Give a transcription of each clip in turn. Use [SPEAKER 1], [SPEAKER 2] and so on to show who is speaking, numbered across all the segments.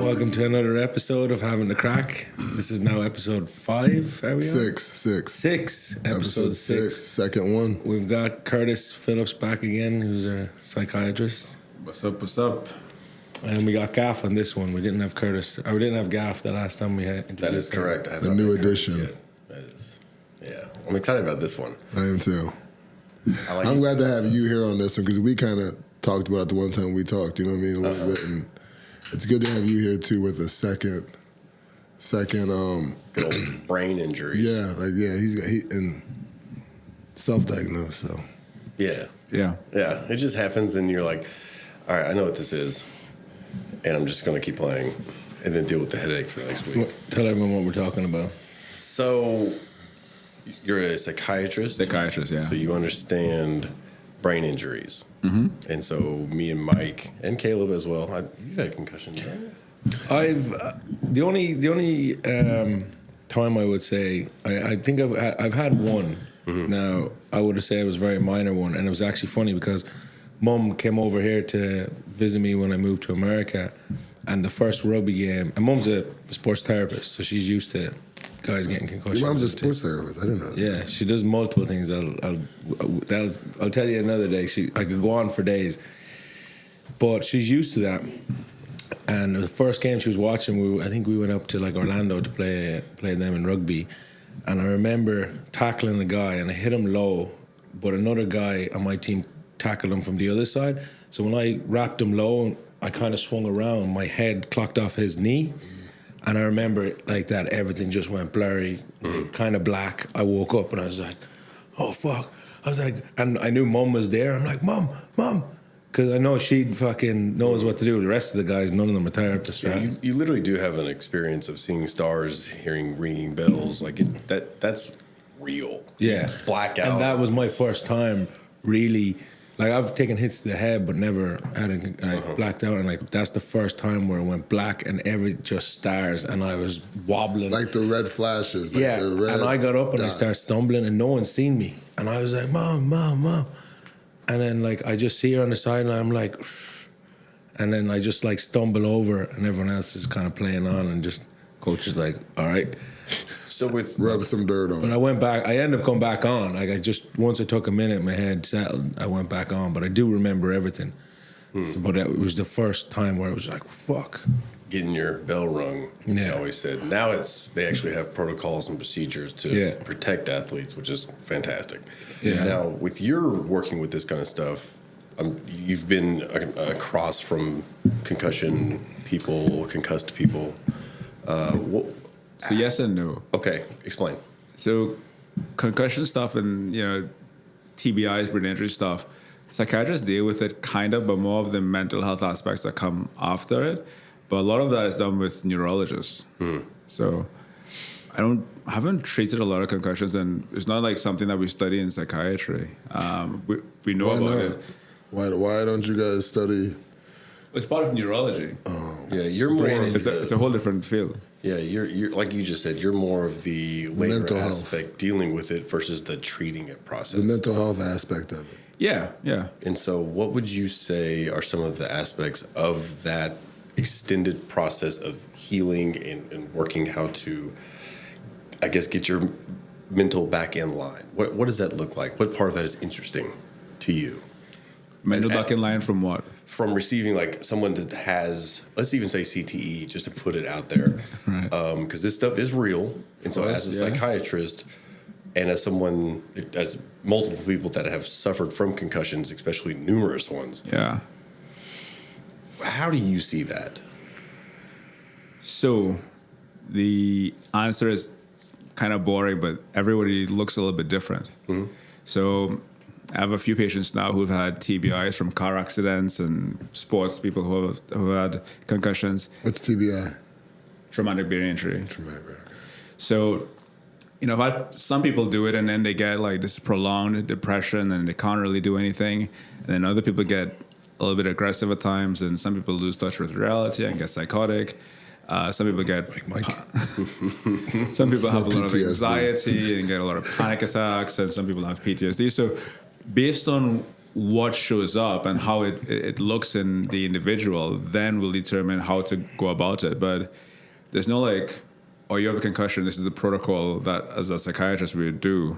[SPEAKER 1] Welcome to another episode of Having the Crack. This is now episode 5. Are we on? Six. Episode 6.
[SPEAKER 2] Second one.
[SPEAKER 1] We've got Curtis Phillips back again, who's a psychiatrist.
[SPEAKER 3] What's up?
[SPEAKER 1] And we got Gaff on this one. We didn't have Curtis, or we didn't have Gaff the last time we had introduced
[SPEAKER 3] That is correct. I have
[SPEAKER 2] The
[SPEAKER 3] not
[SPEAKER 2] new
[SPEAKER 3] heard Curtis
[SPEAKER 2] edition.
[SPEAKER 3] yet. That is, yeah. I'm excited about this one.
[SPEAKER 2] I am too.
[SPEAKER 3] I like
[SPEAKER 2] I'm
[SPEAKER 3] these
[SPEAKER 2] glad to
[SPEAKER 3] guys.
[SPEAKER 2] have you here on this one because we kind of talked about it the one time we talked, you know what I mean, a little bit. And it's good to have you here too with a second
[SPEAKER 3] Good old brain injuries.
[SPEAKER 2] he and self-diagnosed, so.
[SPEAKER 3] Yeah.
[SPEAKER 4] Yeah.
[SPEAKER 3] It just happens, and you're like, all right, I know what this is, and I'm just going to keep playing and then deal with the headache for next week.
[SPEAKER 1] Tell everyone what we're talking about.
[SPEAKER 3] So, you're a psychiatrist?
[SPEAKER 4] Psychiatrist, yeah.
[SPEAKER 3] So, you understand brain injuries.
[SPEAKER 4] Mm-hmm.
[SPEAKER 3] And so, me and Mike and Caleb as well, you've had concussions, right?
[SPEAKER 1] I've the only time I would say I think I've had one. Now I would have said it was a very minor one, and it was actually funny because Mum came over here to visit me when I moved to America, and the first rugby game. And Mum's a sports therapist, so she's used to guys getting concussions.
[SPEAKER 2] Your mom's a sports therapist. I didn't know that.
[SPEAKER 1] Yeah, she does multiple things. I'll tell you another day. I could go on for days, but she's used to that. And the first game she was watching, I think we went up to like Orlando to play them in rugby, and I remember tackling a guy and I hit him low, but another guy on my team tackled him from the other side. So when I wrapped him low, I kind of swung around. My head clocked off his knee. And I remember it like that, everything just went blurry, kind of black. I woke up and I was like, oh, fuck. I was like, and I knew Mum was there. I'm like, Mum. Because I know she fucking knows what to do. The rest of the guys, none of them are therapists, right?
[SPEAKER 3] Yeah, you literally do have an experience of seeing stars, hearing ringing bells. Like, that's real.
[SPEAKER 1] Yeah.
[SPEAKER 3] Blackout.
[SPEAKER 1] And that was my first time really. Like, I've taken hits to the head, but never had blacked out. And, like, that's the first time where it went black and just stars, and I was wobbling.
[SPEAKER 2] Like the red flashes. Like
[SPEAKER 1] yeah,
[SPEAKER 2] the red
[SPEAKER 1] and I got up and I
[SPEAKER 2] dot.
[SPEAKER 1] started stumbling, and no one seen me. And I was like, Mom. And then, like, I just see her on the sideline, I'm like, and then I just, like, stumble over, and everyone else is kind of playing on, and just, coach is like, all right.
[SPEAKER 3] So with
[SPEAKER 2] Rub some dirt on.
[SPEAKER 1] But I ended up going back on. Like, once I took a minute, my head settled, I went back on. But I do remember everything. But it was the first time where it was like, fuck.
[SPEAKER 3] getting your bell rung,
[SPEAKER 1] Yeah.
[SPEAKER 3] I always said. Now they actually have protocols and procedures to protect athletes, which is fantastic.
[SPEAKER 1] Yeah.
[SPEAKER 3] Now, with your working with this kind of stuff, you've been across from concussed people.
[SPEAKER 4] So yes and no.
[SPEAKER 3] Okay, explain.
[SPEAKER 4] So concussion stuff and TBIs, brain injury stuff, psychiatrists deal with it kind of, but more of the mental health aspects that come after it. But a lot of that is done with neurologists. So I haven't treated a lot of concussions, and it's not like something that we study in psychiatry. We know about it.
[SPEAKER 2] Why don't you guys study?
[SPEAKER 4] It's part of neurology.
[SPEAKER 3] Yeah, you're more.
[SPEAKER 4] It's a whole different field.
[SPEAKER 3] Yeah, you're like you just said. You're more of the labor
[SPEAKER 2] Mental health.
[SPEAKER 3] aspect, dealing with it versus the treating it process.
[SPEAKER 2] The mental health aspect of it.
[SPEAKER 4] Yeah.
[SPEAKER 3] And so, what would you say are some of the aspects of that extended process of healing and working how to, I guess, get your mental back in line? What does that look like? What part of that is interesting to you?
[SPEAKER 4] Mental back in line from what?
[SPEAKER 3] From receiving like someone that has, let's even say CTE, just to put it out there,
[SPEAKER 4] Right.
[SPEAKER 3] Because this stuff is real. And so, as a psychiatrist, and as someone, as multiple people that have suffered from concussions, especially numerous ones,
[SPEAKER 4] Yeah.
[SPEAKER 3] how do you see that?
[SPEAKER 4] So the answer is kind of boring, but everybody looks a little bit different. So I have a few patients now who've had TBIs from car accidents and sports people who have had concussions.
[SPEAKER 2] What's TBI?
[SPEAKER 4] Traumatic brain injury.
[SPEAKER 2] Traumatic brain. Okay.
[SPEAKER 4] So, I've had some people do it and then they get like this prolonged depression and they can't really do anything. And then other people get a little bit aggressive at times, and some people lose touch with reality and get psychotic. Some people get some people have a lot of
[SPEAKER 2] PTSD.
[SPEAKER 4] anxiety and get a lot of panic attacks, and some people have PTSD. So based on what shows up and how it looks in the individual then will determine how to go about it. But there's no like, oh, you have a concussion, this is the protocol that as a psychiatrist we would do.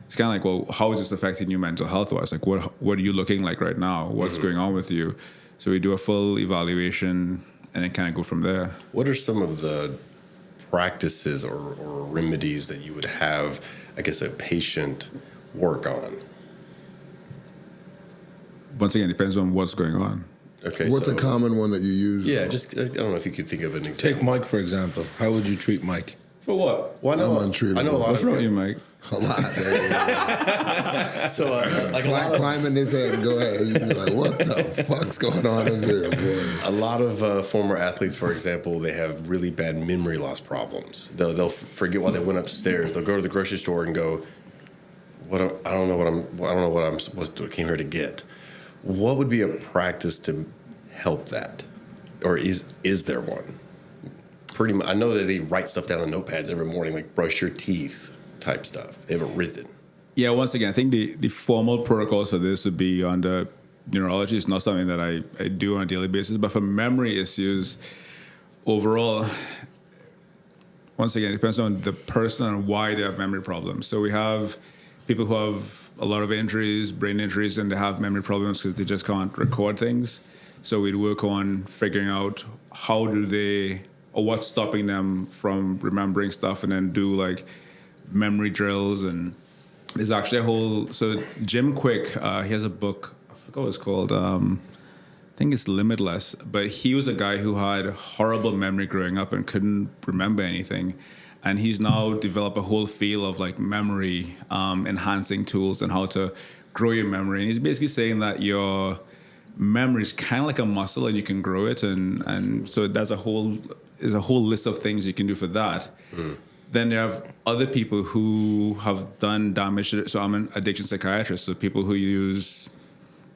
[SPEAKER 4] It's kind of like, well, how is this affecting you mental health-wise? Like, what are you looking like right now? What's going on with you? So we do a full evaluation and then kind of go from there.
[SPEAKER 3] What are some of the practices or remedies that you would have, I guess, a patient work on?
[SPEAKER 4] Once again, it depends on what's going on.
[SPEAKER 3] Okay,
[SPEAKER 2] What's
[SPEAKER 3] so,
[SPEAKER 2] a common one that you use?
[SPEAKER 3] Yeah, just I don't know if you could think of an example.
[SPEAKER 1] Take Mike, for example. How would you treat Mike?
[SPEAKER 4] For what?
[SPEAKER 3] Well,
[SPEAKER 2] I'm untreatable.
[SPEAKER 3] I know a lot
[SPEAKER 4] What's
[SPEAKER 3] of
[SPEAKER 4] wrong with you, Mike?
[SPEAKER 2] A lot.
[SPEAKER 3] So, like a lot of
[SPEAKER 2] Climbing his head and go ahead. You'd be like, what the fuck's going on in here, boy?
[SPEAKER 3] A lot of former athletes, for example, they have really bad memory loss problems. They'll forget why they went upstairs. They'll go to the grocery store and go, I don't know what I'm supposed to came here to get. What would be a practice to help that, or is there one? Pretty much, I know that they write stuff down on notepads every morning, like brush your teeth type stuff. They have it written.
[SPEAKER 4] Yeah, once again, I think the formal protocols for this would be under neurology. It's not something that I do on a daily basis. But for memory issues, overall, once again, it depends on the person and why they have memory problems. So we have people who have a lot of injuries, brain injuries, and they have memory problems because they just can't record things. So we'd work on figuring out how do they, or what's stopping them from remembering stuff, and then do like memory drills. And there's actually a whole, so Jim Quick, he has a book, I forgot what it's called, I think it's Limitless, but he was a guy who had horrible memory growing up and couldn't remember anything. And he's now developed a whole field of like memory enhancing tools and how to grow your memory. And he's basically saying that your memory is kind of like a muscle and you can grow it. And so there's a whole list of things you can do for that. Mm. Then there have other people who have done damage to it. So I'm an addiction psychiatrist. So people who use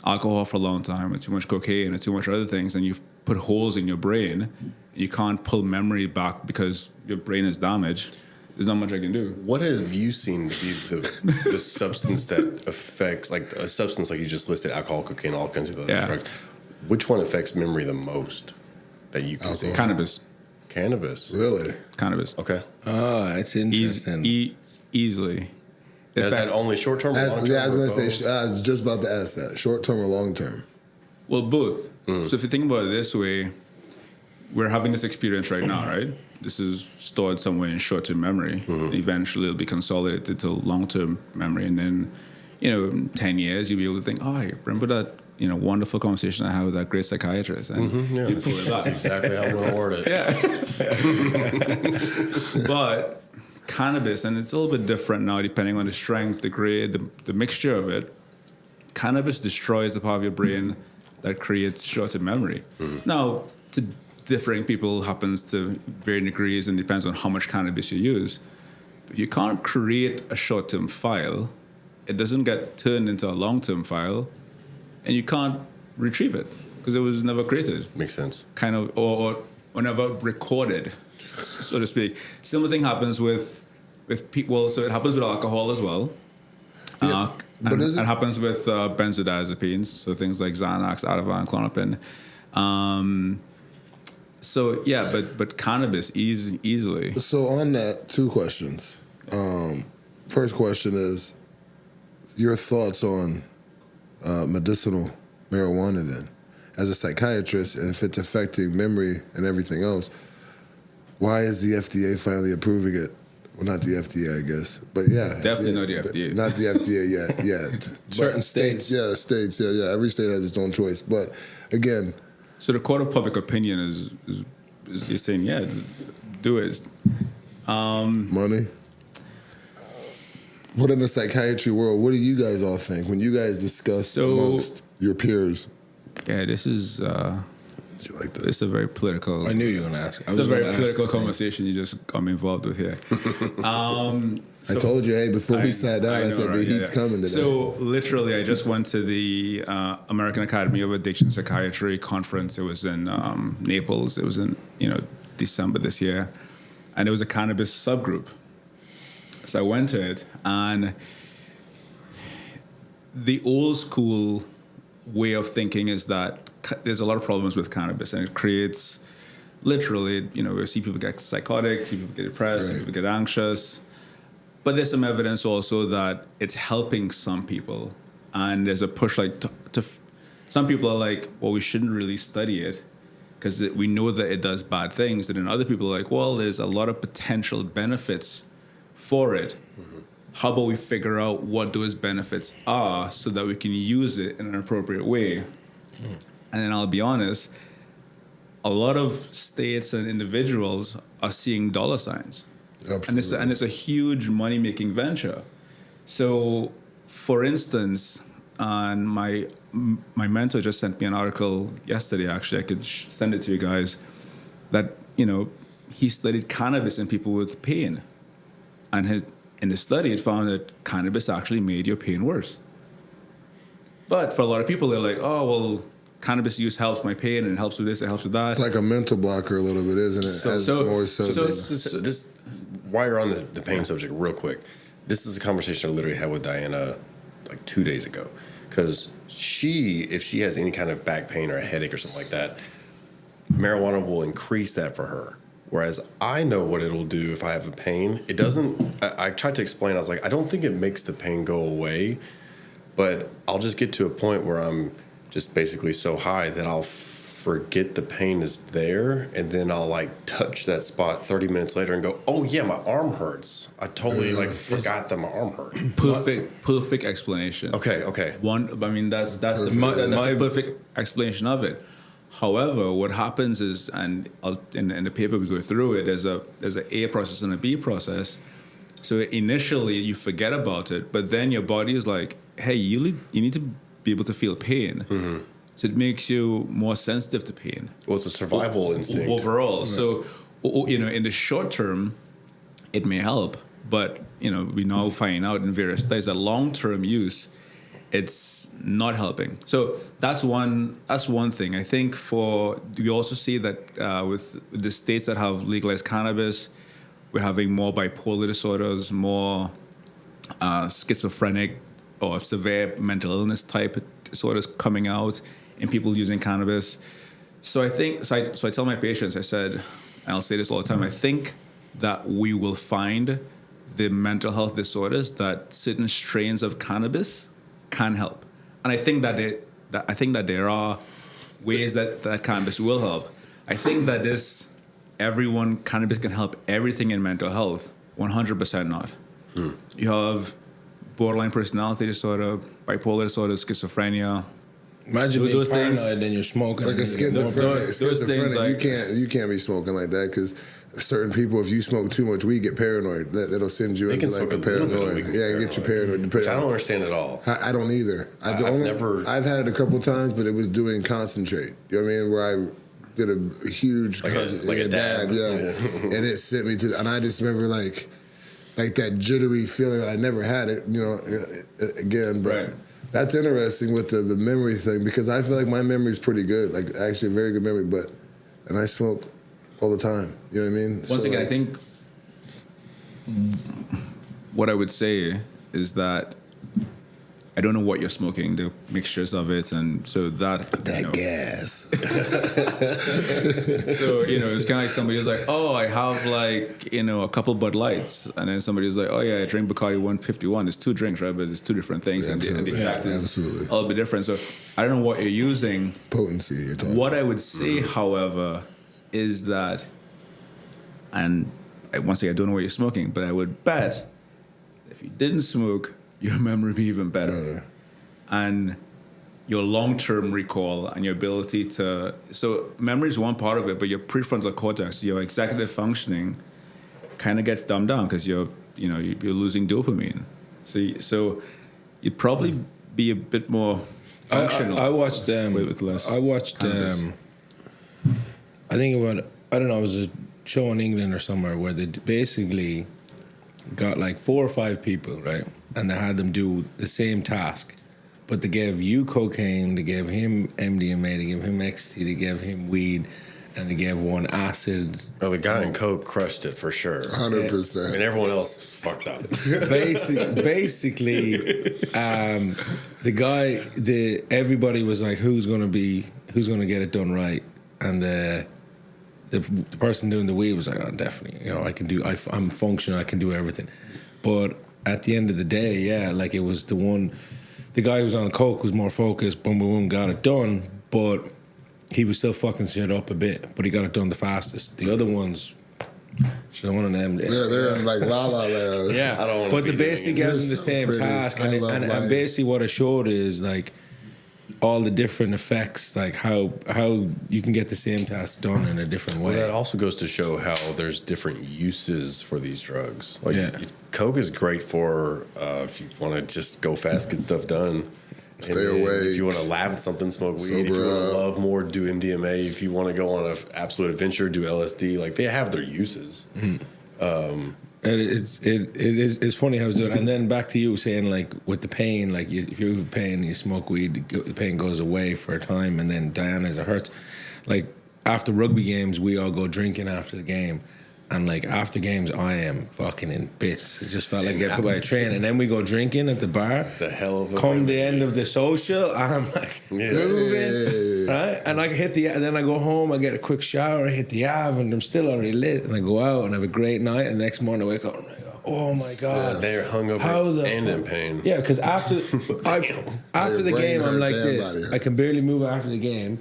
[SPEAKER 4] alcohol for a long time, or too much cocaine, or too much other things, and you've put holes in your brain. You can't pull memory back because your brain is damaged. There's not much I can do.
[SPEAKER 3] What have you seen to be the substance that affects, like a substance like you just listed, alcohol, cocaine, all kinds of other drugs? Which one affects memory the most that you can see?
[SPEAKER 4] Cannabis.
[SPEAKER 3] Cannabis?
[SPEAKER 2] Really?
[SPEAKER 4] Cannabis.
[SPEAKER 3] Okay.
[SPEAKER 1] Oh, that's interesting.
[SPEAKER 4] Easily.
[SPEAKER 3] Is that only short term or long term?
[SPEAKER 2] Yeah, I was going to say, I was just about to ask that. Short term or long term?
[SPEAKER 4] Well, both. So if you think about it this way, we're having this experience right now, right? This is stored somewhere in short-term memory. Mm-hmm. Eventually, it'll be consolidated to long-term memory, and then, in 10 years, you'll be able to think, oh, I remember that, wonderful conversation I had with that great psychiatrist, and you pull it back.
[SPEAKER 3] That's exactly how I'm going to word it.
[SPEAKER 4] Yeah. But cannabis, and it's a little bit different now, depending on the strength, the grade, the mixture of it. Cannabis destroys the part of your brain that creates short-term memory. Mm-hmm. Now, to differing people happens to varying degrees and depends on how much cannabis you use. If you can't create a short-term file, it doesn't get turned into a long-term file, and you can't retrieve it because it was never created.
[SPEAKER 3] Makes sense.
[SPEAKER 4] Kind of, or never recorded, so to speak. Similar thing happens with people. So it happens with alcohol as well.
[SPEAKER 2] Yeah,
[SPEAKER 4] and it happens with benzodiazepines, so things like Xanax, Ativan, Klonopin. So yeah, but cannabis easily.
[SPEAKER 2] So on that, two questions. First question is your thoughts on medicinal marijuana. Then, as a psychiatrist, and if it's affecting memory and everything else, why is the FDA finally approving it? Well, not the FDA, I guess, but yeah,
[SPEAKER 4] definitely not the FDA.
[SPEAKER 2] Not the FDA yet.
[SPEAKER 1] Certain states,
[SPEAKER 2] states. Every state has its own choice, but again.
[SPEAKER 4] So the court of public opinion is you're saying, yeah, do it.
[SPEAKER 2] Money. But in the psychiatry world, what do you guys all think when you guys discuss amongst your peers?
[SPEAKER 4] Yeah, this is.
[SPEAKER 2] Did you like that?
[SPEAKER 4] It's a very political.
[SPEAKER 1] I knew you were going to ask.
[SPEAKER 4] It's a very political conversation you just got me involved with here.
[SPEAKER 2] I told you, hey, before we sat down, I said the heat's coming today.
[SPEAKER 4] So literally, I just went to the American Academy of Addiction Psychiatry conference. It was in Naples. It was in December this year, and it was a cannabis subgroup. So I went to it, and the old school way of thinking is that there's a lot of problems with cannabis, and it creates literally, we see people get psychotic, see people get depressed, see people get anxious. But there's some evidence also that it's helping some people, and there's a push some people are like, well, we shouldn't really study it because we know that it does bad things, and then other people are like, well, there's a lot of potential benefits for it. Mm-hmm. How about we figure out what those benefits are so that we can use it in an appropriate way? Mm. And then I'll be honest, a lot of states and individuals are seeing dollar signs.
[SPEAKER 2] Absolutely.
[SPEAKER 4] And it's a huge money-making venture. So, for instance, and my mentor just sent me an article yesterday, actually. I could send it to you guys, that, he studied cannabis in people with pain. And in the study, it found that cannabis actually made your pain worse. But for a lot of people, they're like, oh, well, cannabis use helps my pain, and it helps with this, it helps with that.
[SPEAKER 2] It's like a mental blocker a little bit, isn't it?
[SPEAKER 3] This, while you're on the pain subject, real quick, this is a conversation I literally had with Diana like 2 days ago. Because if she has any kind of back pain or a headache or something like that, marijuana will increase that for her. Whereas I know what it'll do if I have a pain. It doesn't, I tried to explain, I was like, I don't think it makes the pain go away, but I'll just get to a point where I'm just basically so high that I'll forget the pain is there, and then I'll like touch that spot 30 minutes later and go, oh yeah, my arm hurts. I totally forgot that my arm hurt.
[SPEAKER 4] Perfect explanation.
[SPEAKER 3] Okay.
[SPEAKER 4] That's the perfect explanation of it. However, what happens is, and in the paper we go through it, there's a A process and a B process. So initially you forget about it, but then your body is like, hey, you need to be able to feel pain. Mm-hmm. So it makes you more sensitive to pain.
[SPEAKER 3] Well, it's a survival instinct.
[SPEAKER 4] Overall. Right. So, in the short term, it may help. But, we now find out in various studies that long-term use, it's not helping. So that's one thing. I think we also see that with the states that have legalized cannabis, we're having more bipolar disorders, more schizophrenic or severe mental illness type disorders coming out in people using cannabis. So I tell my patients, I said, and I'll say this all the time, I think that we will find the mental health disorders that certain strains of cannabis can help. And I think that there are ways that cannabis will help. I think that cannabis can help everything in mental health, 100% not. You have borderline personality disorder, bipolar disorder, schizophrenia.
[SPEAKER 1] Imagine being paranoid and you're smoking.
[SPEAKER 2] Like a schizophrenic,
[SPEAKER 4] like,
[SPEAKER 2] you can't be smoking like that, because certain people, if you smoke too much weed, get paranoid. That'll send you into like a paranoid. Yeah, and get you paranoid.
[SPEAKER 3] Which I don't understand at all.
[SPEAKER 2] I don't either. I've had it a couple of times, but it was doing concentrate. You know what I mean? Where I did a huge
[SPEAKER 3] like a dab,
[SPEAKER 2] and it sent me to. And I just remember like that jittery feeling. I never had it, again, but.
[SPEAKER 4] Right.
[SPEAKER 2] That's interesting with the memory thing, because I feel like my memory is pretty good, like actually a very good memory, and I smoke all the time. You know what I mean?
[SPEAKER 4] Once again, I think what I would say is that I don't know what you're smoking, the mixtures of it, and so that
[SPEAKER 2] gas.
[SPEAKER 4] So it's kind of like somebody who's like, oh, I have a couple Bud Lights, and then somebody who's like, oh yeah, I drink Bacardi 151. It's 2 drinks, right? But it's 2 different things, and the effect is a little bit different. So I don't know what you're using.
[SPEAKER 2] Potency you're talking.
[SPEAKER 4] What I would say, however, is that, and once again, I don't know what you're smoking, but I would bet if you didn't smoke, your memory would be even better. And your long-term recall and your ability to... So memory is one part of it, but your prefrontal cortex, your executive functioning kind of gets dumbed down because you're losing dopamine. So you'd probably be a bit more functional.
[SPEAKER 1] I watched...
[SPEAKER 4] with less cannabis.
[SPEAKER 1] I think it was a show in England or somewhere where they basically got like 4 or 5 people, right? And they had them do the same task. But they gave you cocaine, they gave him MDMA, they gave him ecstasy, they gave him weed. and they gave one acid.
[SPEAKER 3] Oh, the guy in Coke crushed it for sure.
[SPEAKER 2] 100%.
[SPEAKER 3] I mean, everyone else fucked up.
[SPEAKER 1] Basically, everybody was like, who's gonna get it done right, and the person doing the weed was like, oh, definitely, I'm functional, I can do everything. But at the end of the day, yeah, like it was the guy who was on coke was more focused, boom, boom, boom, got it done, but he was still fucking shit up a bit, but he got it done the fastest. The other ones, one of them.
[SPEAKER 2] They're like la la land.
[SPEAKER 1] Yeah,
[SPEAKER 3] I don't want
[SPEAKER 1] but
[SPEAKER 3] to
[SPEAKER 1] they
[SPEAKER 3] be
[SPEAKER 1] basically
[SPEAKER 3] doing
[SPEAKER 1] gave them the
[SPEAKER 2] so
[SPEAKER 1] same
[SPEAKER 2] pretty.
[SPEAKER 1] task,
[SPEAKER 2] I love
[SPEAKER 1] and
[SPEAKER 2] life.
[SPEAKER 1] basically what it showed is like all the different effects, like how you can get the same task done in a different way.
[SPEAKER 3] Well, that also goes to show how there's different uses for these drugs. Like,
[SPEAKER 1] Yeah.
[SPEAKER 3] Coke is great for if you want to just go fast, get stuff done.
[SPEAKER 2] Stay
[SPEAKER 3] And then
[SPEAKER 2] away.
[SPEAKER 3] If you want to laugh at something, smoke weed. If you
[SPEAKER 2] Sober
[SPEAKER 3] want to
[SPEAKER 2] up.
[SPEAKER 3] love more, do MDMA. If you want to go on an absolute adventure, do LSD. Like, they have their uses.
[SPEAKER 1] It's funny how it's doing. And then back to you saying, like, with the pain, like if you have pain and you smoke weed, the pain goes away for a time, and then Diana's it hurts. Like after rugby games, we all go drinking after the game. And like after games, I am fucking in bits. It just felt like I got put by a train. And then we go drinking at the bar.
[SPEAKER 3] The hell of a
[SPEAKER 1] Come
[SPEAKER 3] remedy.
[SPEAKER 1] the end of the social, I'm like moving, right? And I hit and then I go home. I get a quick shower. I hit the Ave, and I'm still already lit. And I go out and have a great night. And the next morning I wake up and I go, oh my god,
[SPEAKER 3] They're hungover and in pain.
[SPEAKER 1] yeah, because after the
[SPEAKER 2] brain
[SPEAKER 1] game, I'm
[SPEAKER 2] hurt,
[SPEAKER 1] like
[SPEAKER 2] damn
[SPEAKER 1] this.
[SPEAKER 2] body hurt.
[SPEAKER 1] I can barely move after the game.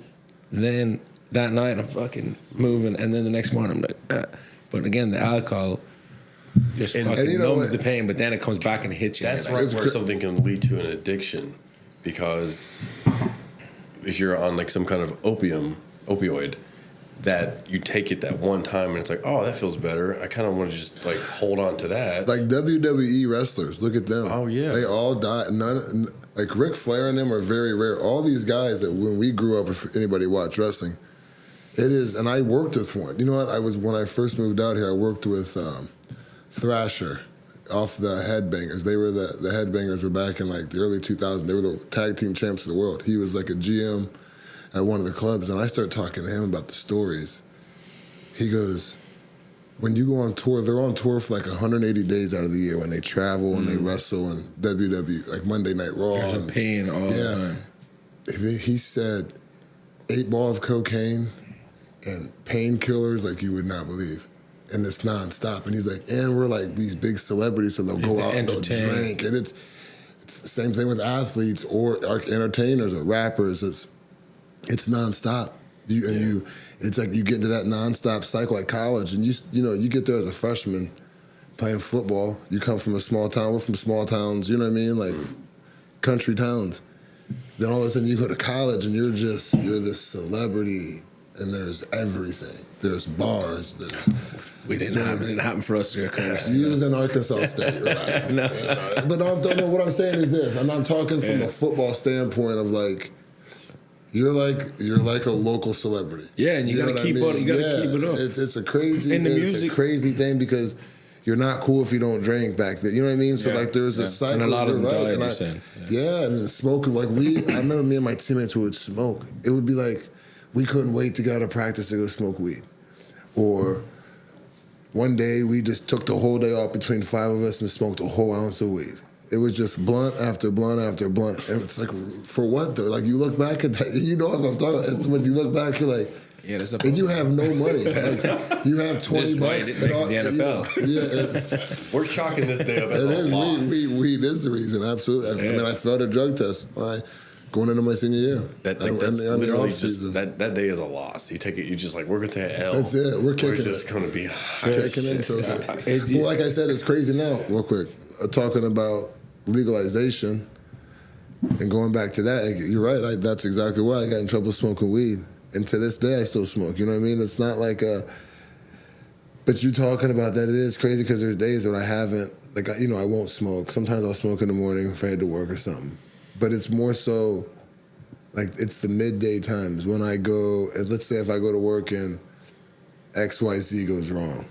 [SPEAKER 1] Then that night, I'm fucking moving, and then the next morning, I'm like, But again, the alcohol just fucking
[SPEAKER 2] you know
[SPEAKER 1] numbs
[SPEAKER 2] what?
[SPEAKER 1] the pain, but then it comes back and hits you.
[SPEAKER 3] That's
[SPEAKER 1] You're
[SPEAKER 3] right
[SPEAKER 1] like,
[SPEAKER 3] where something can lead to an addiction, because if you're on like some kind of opioid, that you take it that one time and it's like, oh, that feels better. I kind of want to just like hold on to that.
[SPEAKER 2] Like WWE wrestlers, look at them.
[SPEAKER 3] Oh, yeah.
[SPEAKER 2] They all died. Like Ric Flair and them are very rare. All these guys that when we grew up, if anybody watched wrestling, it is, and I worked with one. You know what? When I first moved out here, I worked with Thrasher off the Headbangers. They were the Headbangers were back in like the early 2000s. They were the tag team champs of the world. He was like a GM at one of the clubs, and I started talking to him about the stories. He goes, when you go on tour, they're on tour for like 180 days out of the year when they travel and they wrestle and WWE, like Monday Night Raw.
[SPEAKER 1] there's a
[SPEAKER 2] and,
[SPEAKER 1] pain all the time.
[SPEAKER 2] He said 8 ball of cocaine and painkillers like you would not believe. And it's nonstop. And he's like, and we're like these big celebrities, so they'll
[SPEAKER 1] You have
[SPEAKER 2] go
[SPEAKER 1] to
[SPEAKER 2] out and they'll
[SPEAKER 1] entertain.
[SPEAKER 2] drink. And it's the same thing with athletes or entertainers or rappers. It's nonstop. It's like you get into that nonstop cycle like college, and you get there as a freshman playing football. You come from a small town. We're from small towns. You know what I mean? Like country towns. Then all of a sudden you go to college and you're this celebrity, and there's everything. There's bars.
[SPEAKER 1] It didn't happen for us here, Curtis.
[SPEAKER 2] You was in Arkansas State, right?
[SPEAKER 1] No.
[SPEAKER 2] But what I'm saying is this, and I'm talking from a football standpoint of like, you're like a local celebrity.
[SPEAKER 1] Yeah, and you gotta
[SPEAKER 2] know what
[SPEAKER 1] keep on. You gotta keep it up.
[SPEAKER 2] It's a crazy
[SPEAKER 1] In the
[SPEAKER 2] it's
[SPEAKER 1] music-
[SPEAKER 2] a crazy thing because you're not cool if you don't drink back then. You know what I mean? So
[SPEAKER 1] Yeah,
[SPEAKER 2] like there's a cycle.
[SPEAKER 1] And a lot of them
[SPEAKER 2] you're
[SPEAKER 1] died,
[SPEAKER 2] and
[SPEAKER 1] you're saying.
[SPEAKER 2] Yeah, and then smoking like I remember me and my teammates who would smoke. It would be like we couldn't wait to get out of practice to go smoke weed. Or one day we just took the whole day off between 5 of us and smoked a whole ounce of weed. It was just blunt after blunt after blunt. And it's like, for what though? Like you look back at that, you know what I'm talking about. It's when you look back, you're like,
[SPEAKER 1] Yeah, that's
[SPEAKER 2] and you have no money. Like you have 20
[SPEAKER 1] This is why
[SPEAKER 2] bucks.
[SPEAKER 1] it didn't make the NFL.
[SPEAKER 2] Yeah,
[SPEAKER 3] We're chalking this day up as
[SPEAKER 2] it
[SPEAKER 3] a
[SPEAKER 2] is.
[SPEAKER 3] loss.
[SPEAKER 2] Weed is the reason, absolutely. I mean, I failed a drug test going into my senior year.
[SPEAKER 3] That's
[SPEAKER 2] And the
[SPEAKER 3] literally
[SPEAKER 2] off
[SPEAKER 3] just
[SPEAKER 2] season.
[SPEAKER 3] that day is a loss. You take it. You just like we're gonna take an L.
[SPEAKER 2] That's it. We're kicking
[SPEAKER 3] It's just
[SPEAKER 2] it.
[SPEAKER 3] gonna be
[SPEAKER 2] Taking into it. Well, like I said, it's crazy now. Real quick, talking about legalization and going back to that, like, you're right. That's exactly why I got in trouble smoking weed, and to this day I still smoke. You know what I mean? It's not like But you talking about that, it is crazy because there's days that I haven't, like, I won't smoke. Sometimes I'll smoke in the morning if I had to work or something. But it's more so, like, it's the midday times when I go, let's say if I go to work and XYZ goes wrong,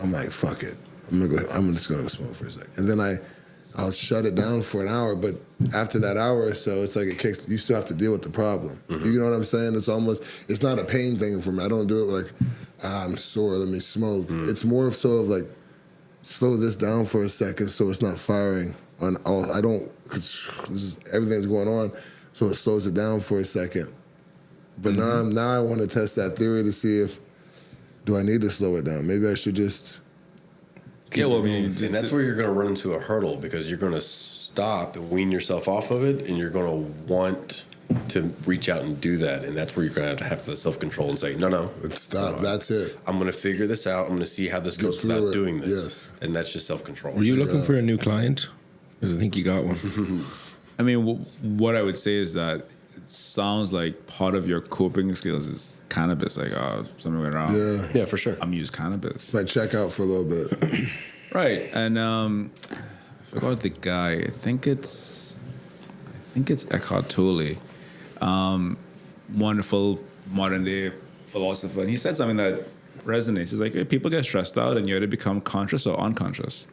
[SPEAKER 2] I'm like, fuck it. I'm just gonna go smoke for a second. And then I'll shut it down for an hour, but after that hour or so, it's like you still have to deal with the problem. You know what I'm saying? It's not a pain thing for me. I don't do it like, I'm sore, let me smoke. It's more of sort of like, slow this down for a second so it's not firing on all. Because everything's going on, so it slows it down for a second. But now I want to test that theory to see do I need to slow it down? Maybe I should just...
[SPEAKER 4] Yeah, well, I mean,
[SPEAKER 3] And that's where you're going to run into a hurdle because you're going to stop and wean yourself off of it, and you're going to want to reach out and do that. And that's where you're going to have the self-control and say, no.
[SPEAKER 2] Let's stop. That's it.
[SPEAKER 3] I'm going to figure this out. I'm going to see how this goes without doing this.
[SPEAKER 2] Yes.
[SPEAKER 3] And that's just self-control.
[SPEAKER 1] Were you looking for a new client? Because I think you got one.
[SPEAKER 4] I mean, what I would say is that it sounds like part of your coping skills is cannabis. Like, something went wrong.
[SPEAKER 3] Yeah, for sure.
[SPEAKER 4] I'm using cannabis.
[SPEAKER 2] Might check out for a little bit.
[SPEAKER 4] Right, and I forgot the guy. I think it's Eckhart Tolle, wonderful modern day philosopher, and he said something that resonates. He's like, hey, people get stressed out, and you either become conscious or unconscious.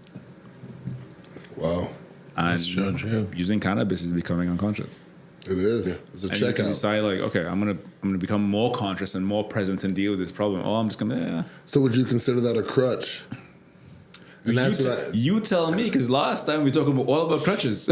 [SPEAKER 2] Wow,
[SPEAKER 4] And
[SPEAKER 1] That's true.
[SPEAKER 4] using cannabis is becoming unconscious.
[SPEAKER 2] it is. It's a
[SPEAKER 4] And you can
[SPEAKER 2] checkout.
[SPEAKER 4] decide like, okay, I'm gonna become more conscious and more present and deal with this problem. Oh, I'm just gonna.
[SPEAKER 2] So would you consider that a crutch? And that's
[SPEAKER 4] You tell me, because last time we talked all about crutches.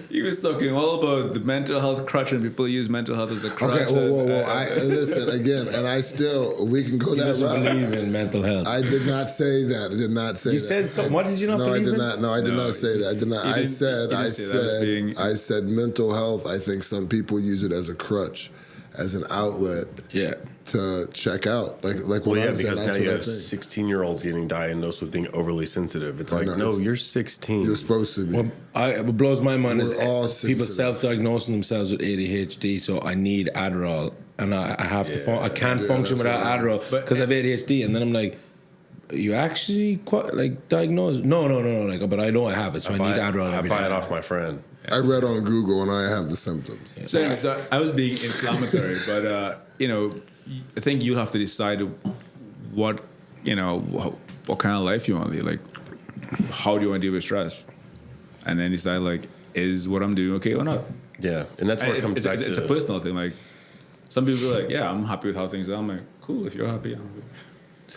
[SPEAKER 4] He was talking all about the mental health crutch, and people use mental health as a crutch.
[SPEAKER 2] Okay, whoa. Listen again, and we can go
[SPEAKER 1] He
[SPEAKER 2] that
[SPEAKER 1] doesn't
[SPEAKER 2] route.
[SPEAKER 1] believe in mental health.
[SPEAKER 2] I did not say that. I did not say
[SPEAKER 1] You
[SPEAKER 2] that.
[SPEAKER 1] said something. What did you not
[SPEAKER 2] No,
[SPEAKER 1] believe
[SPEAKER 2] I did
[SPEAKER 1] in?
[SPEAKER 2] not. No, I did
[SPEAKER 4] No,
[SPEAKER 2] not say that. I did not.
[SPEAKER 4] you
[SPEAKER 2] I
[SPEAKER 4] didn't-
[SPEAKER 2] said.
[SPEAKER 4] you
[SPEAKER 2] I
[SPEAKER 4] didn't say that as being-
[SPEAKER 2] said. I said mental health. I think some people use it as a crutch, as an outlet
[SPEAKER 1] Yeah.
[SPEAKER 2] to check out. Like
[SPEAKER 3] Well,
[SPEAKER 2] what
[SPEAKER 3] yeah,
[SPEAKER 2] I'm saying.
[SPEAKER 3] because now
[SPEAKER 2] That's
[SPEAKER 3] you
[SPEAKER 2] what I
[SPEAKER 3] have
[SPEAKER 2] think.
[SPEAKER 3] 16-year-olds getting diagnosed with being overly sensitive. It's
[SPEAKER 2] I
[SPEAKER 3] like,
[SPEAKER 2] know,
[SPEAKER 3] no,
[SPEAKER 2] it's-
[SPEAKER 3] you're 16.
[SPEAKER 2] You're supposed to be.
[SPEAKER 1] What blows my mind is
[SPEAKER 2] We're all
[SPEAKER 1] people
[SPEAKER 2] sensitive.
[SPEAKER 1] self-diagnosing themselves with ADHD, so I need Adderall, and I have to. I can't function
[SPEAKER 2] that's
[SPEAKER 1] without
[SPEAKER 2] what I-
[SPEAKER 1] Adderall because I have ADHD, and then I'm like, you actually quite like diagnosed? No. Like, but I know I have it, so I need Adderall
[SPEAKER 3] I
[SPEAKER 1] every
[SPEAKER 3] buy
[SPEAKER 1] day.
[SPEAKER 3] it off my friend.
[SPEAKER 2] I read on Google and I have the symptoms.
[SPEAKER 4] So, anyway, so I was being inflammatory, but I think you'll have to decide what kind of life you want to lead. Like, how do you want to deal with stress, and then decide like, is what I'm doing okay or not?
[SPEAKER 3] Yeah, and that's where it comes back
[SPEAKER 4] It's
[SPEAKER 3] to.
[SPEAKER 4] a personal thing. Like, some people are like, yeah, I'm happy with how things are. I'm like, cool. If you're happy, I'm happy.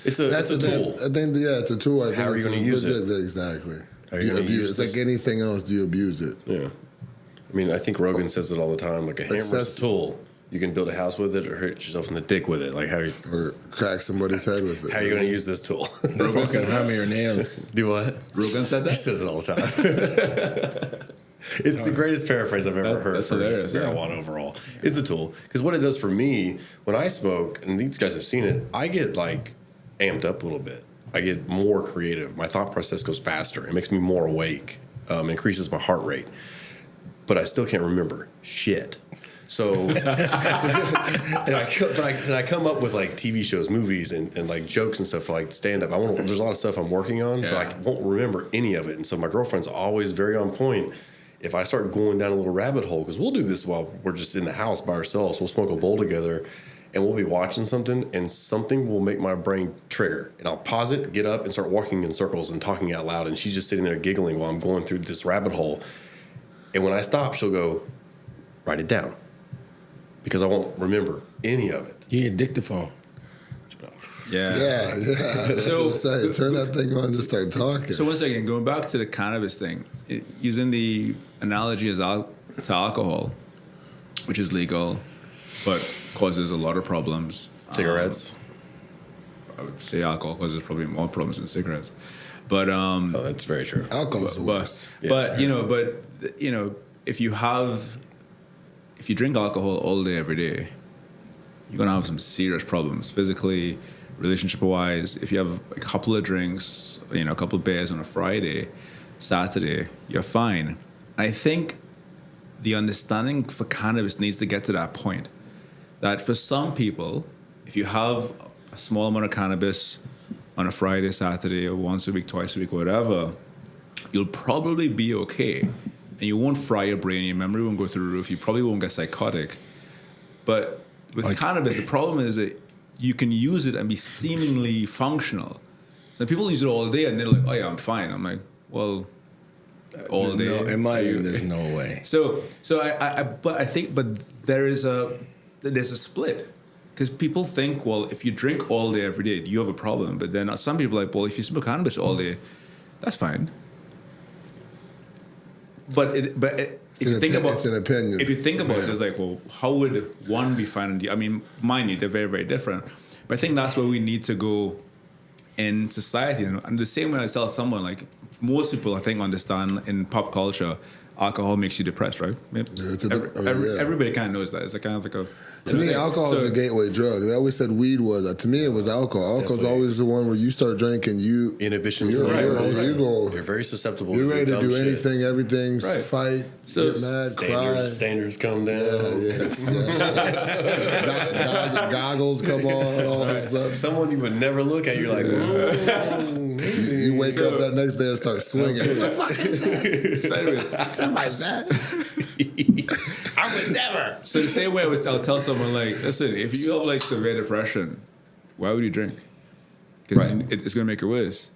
[SPEAKER 3] It's a tool.
[SPEAKER 2] I think it's a tool. I think
[SPEAKER 3] How are you
[SPEAKER 2] it's
[SPEAKER 3] gonna use it?
[SPEAKER 2] Exactly.
[SPEAKER 3] How are
[SPEAKER 2] Do
[SPEAKER 3] you
[SPEAKER 2] you
[SPEAKER 3] gonna use
[SPEAKER 2] abuse? It's
[SPEAKER 3] this?
[SPEAKER 2] like anything else. Do you abuse it?
[SPEAKER 3] Yeah. I mean, I think Rogan says it all the time. Like, a hammer's
[SPEAKER 2] Excess-
[SPEAKER 3] a tool. You can build a house with it or hurt yourself in the dick with it. Like, how
[SPEAKER 2] Or crack somebody's head with it?
[SPEAKER 3] are you going to use this tool?
[SPEAKER 1] Fucking hammer your nails.
[SPEAKER 3] Do what?
[SPEAKER 4] Rogan said
[SPEAKER 3] He
[SPEAKER 4] that.
[SPEAKER 3] says it all the time. It's the greatest paraphrase I've ever heard
[SPEAKER 4] That's
[SPEAKER 3] for
[SPEAKER 4] hilarious,
[SPEAKER 3] just
[SPEAKER 4] yeah.
[SPEAKER 3] marijuana overall. It's a tool. Because what it does for me, when I smoke, and these guys have seen it, I get like amped up a little bit. I get more creative. My thought process goes faster. It makes me more awake. Increases my heart rate. But I still can't remember shit. So, and I come up with like TV shows, movies, and like jokes and stuff for like stand up. There's a lot of stuff I'm working on, but I won't remember any of it. And so my girlfriend's always very on point. If I start going down a little rabbit hole, because we'll do this while we're just in the house by ourselves, we'll smoke a bowl together, and we'll be watching something, and something will make my brain trigger, and I'll pause it, get up, and start walking in circles and talking out loud, and she's just sitting there giggling while I'm going through this rabbit hole. And when I stop, she'll go, write it down. Because I won't remember any of it.
[SPEAKER 1] You need a dictaphone.
[SPEAKER 2] Yeah. That's
[SPEAKER 4] So-
[SPEAKER 2] what I'm saying. Turn that thing on and just start talking.
[SPEAKER 4] So one second, going back to the cannabis thing, using the analogy as to alcohol, which is legal, but causes a lot of problems.
[SPEAKER 3] Cigarettes.
[SPEAKER 4] I would say alcohol causes probably more problems than cigarettes. But
[SPEAKER 3] Oh, that's very true.
[SPEAKER 2] Alcohol's the worst.
[SPEAKER 4] but if you drink alcohol all day every day, you're gonna have some serious problems physically, relationship wise. If you have a couple of drinks, a couple of beers on a Friday, Saturday, you're fine. And I think the understanding for cannabis needs to get to that point that for some people, if you have a small amount of cannabis on a Friday, Saturday, or once a week, twice a week, whatever, you'll probably be okay. And you won't fry your brain, your memory won't go through the roof, you probably won't get psychotic. But with cannabis, the problem is that you can use it and be seemingly functional. So people use it all day and they're like, oh yeah, I'm fine. I'm like, well, all day.
[SPEAKER 1] No, in my view, there's no way.
[SPEAKER 4] So but there's a split. Because people think, well, if you drink all day every day, you have a problem. But then some people are like, well, if you smoke cannabis all day, that's fine. If you think about
[SPEAKER 2] it's an opinion.
[SPEAKER 4] If you think about it, it's like, well, how would one be fine? And I mean, mind you, they're very, very different. But I think that's where we need to go in society. And the same way I tell someone, like, most people, I think, understand in pop culture, alcohol makes you depressed, right? Everybody kind of knows that. It's a kind of like a...
[SPEAKER 2] To me, alcohol is a gateway drug. They always said weed was. To me, it was alcohol. Alcohol's always the one where you start drinking,
[SPEAKER 3] inhibitions. You're very susceptible.
[SPEAKER 2] You're ready to do anything,
[SPEAKER 3] shit.
[SPEAKER 2] everything, fight, get mad, cry.
[SPEAKER 3] Standards come down.
[SPEAKER 2] Goggles come on, all this stuff.
[SPEAKER 3] Someone you would never look at, you're like,
[SPEAKER 2] you wake up that next day and start swinging.
[SPEAKER 1] Like that. I would never.
[SPEAKER 4] So the same way I'll tell someone, like, listen, if you have like severe depression, why would you drink? Because it's going to make it worse.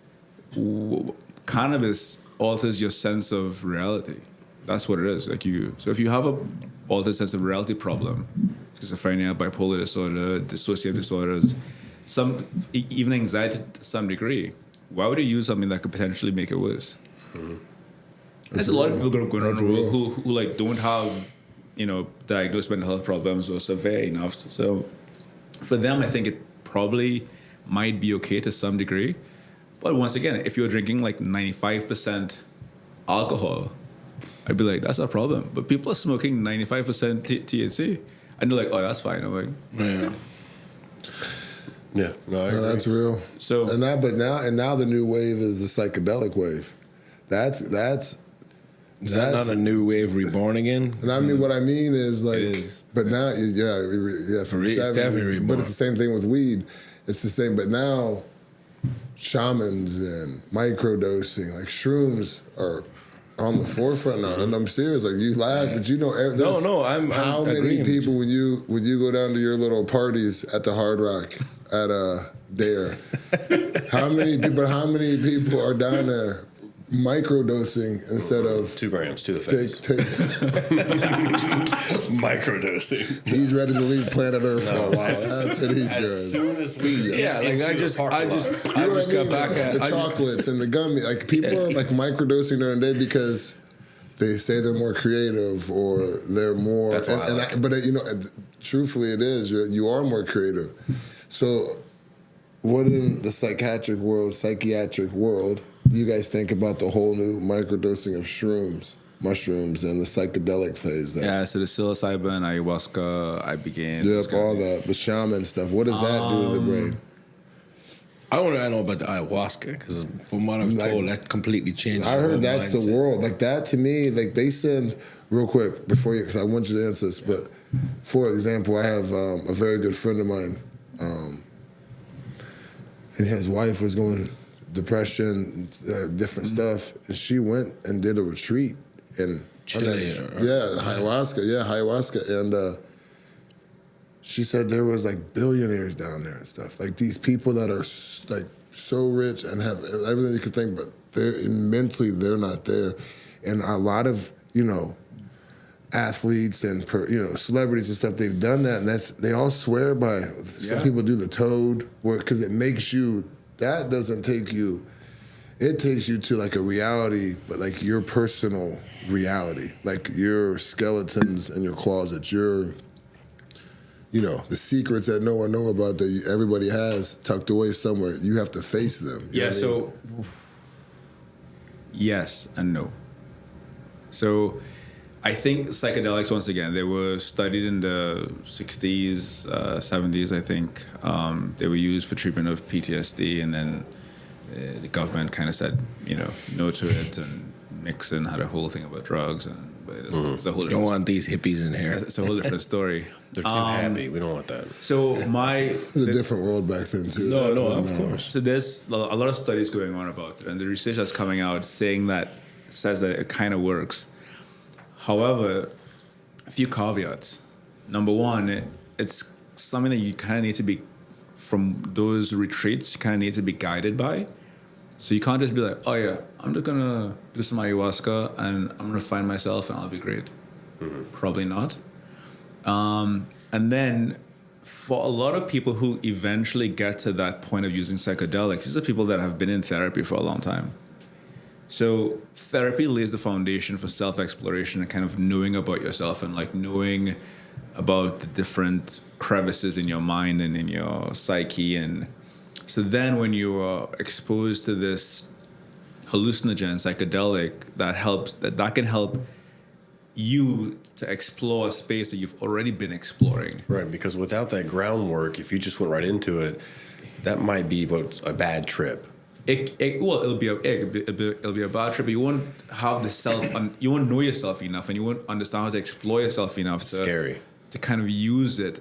[SPEAKER 4] Cannabis alters your sense of reality. That's what it is. So if you have a altered sense of reality problem, schizophrenia, bipolar disorder, dissociative disorders, even anxiety to some degree, why would you use something that could potentially make it worse? Mm-hmm. There's a lot of people going around the world who like don't have, diagnosed mental health problems or severe enough. So for them, I think it probably might be okay to some degree. But once again, if you're drinking like 95% alcohol, I'd be like, that's a problem. But people are smoking 95% THC. And they're like, oh, that's fine. I'm like,
[SPEAKER 1] yeah.
[SPEAKER 3] Yeah, no,
[SPEAKER 2] that's real.
[SPEAKER 4] So
[SPEAKER 2] now the new wave is the psychedelic wave. That's
[SPEAKER 1] not a new wave reborn again.
[SPEAKER 2] And I mean, what I mean is like, but now, from
[SPEAKER 1] it's definitely reborn.
[SPEAKER 2] But it's the same thing with weed. It's the same, but now shamans and microdosing, like shrooms are on the forefront now. And I'm serious. Like, you laugh, but
[SPEAKER 1] I'm
[SPEAKER 2] how many people when you go down to your little parties at the Hard Rock at Dare, how many people are down there microdosing instead of
[SPEAKER 3] 2 grams to the face? Microdosing.
[SPEAKER 2] He's ready to leave planet Earth for a while. That's what he's doing.
[SPEAKER 3] As soon as we
[SPEAKER 1] I just got back at
[SPEAKER 2] the chocolates and the gummy. Like, people are like microdosing during the day because they say they're more creative or they're more.
[SPEAKER 3] That's what I like.
[SPEAKER 2] But truthfully, it is. You are more creative. So, what in the psychiatric world do you guys think about the whole new microdosing of mushrooms, and the psychedelic phase?
[SPEAKER 4] So the psilocybin, ayahuasca, ibogaine.
[SPEAKER 2] Yep, all the shaman stuff. What does that do to the brain?
[SPEAKER 1] I want to know about the ayahuasca, because from what I'm told, that completely changed.
[SPEAKER 2] I heard that's the world. Like, that to me, like, they send, real quick, before you, because I want you to answer this, but for example, I have a very good friend of mine, and his wife was going depression, different stuff, and she went and did a retreat in
[SPEAKER 1] Chile.
[SPEAKER 2] ayahuasca, and she said there was like billionaires down there and stuff, like these people that are like so rich and have everything you could think, but mentally they're not there, and a lot of athletes and celebrities and stuff, they've done that, and they all swear by. Some people do the toad, because it makes you. That doesn't take you. It takes you to like a reality, but like your personal reality, like your skeletons in your closet, the secrets that no one know about that everybody has tucked away somewhere. You have to face them.
[SPEAKER 4] So yes and no. So I think psychedelics, once again, they were studied in the 60s, 70s, I think. They were used for treatment of PTSD, and then the government kind of said, no to it, and Nixon had a whole thing about drugs, but it's a whole different.
[SPEAKER 1] Don't want these hippies in here.
[SPEAKER 4] It's a whole different story.
[SPEAKER 3] They're too happy. We don't want that.
[SPEAKER 4] So
[SPEAKER 2] it was a different world back then too.
[SPEAKER 1] No, of course.
[SPEAKER 4] So there's a lot of studies going on about it, and the research that's coming out says that it kind of works. However, a few caveats. Number one, it's something that you kind of need to be, from those retreats, you kind of need to be guided by. So you can't just be like, oh yeah, I'm just gonna do some ayahuasca and I'm gonna find myself and I'll be great. Probably not. And then for a lot of people who eventually get to that point of using psychedelics, these are people that have been in therapy for a long time. So therapy lays the foundation for self-exploration and kind of knowing about yourself and like knowing about the different crevices in your mind and in your psyche. And so then when you are exposed to this hallucinogen, psychedelic, that can help you to explore a space that you've already been exploring.
[SPEAKER 3] Right, because without that groundwork, if you just went right into it, that might be a bad trip.
[SPEAKER 4] It'll be a bad trip. But you won't have you won't know yourself enough, and you won't understand how to explore yourself enough to kind of use it.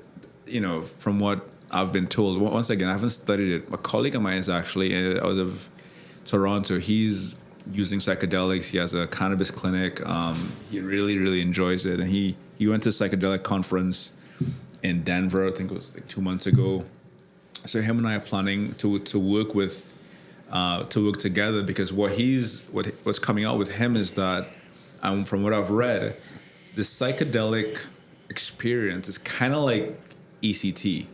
[SPEAKER 4] From what I've been told. Once again, I haven't studied it. A colleague of mine is actually out of Toronto. He's using psychedelics. He has a cannabis clinic. He really, really enjoys it, and he went to a psychedelic conference in Denver. I think it was like 2 months ago. So him and I are planning to work together, because what's coming out with him is that, from what I've read, the psychedelic experience is kind of like ECT.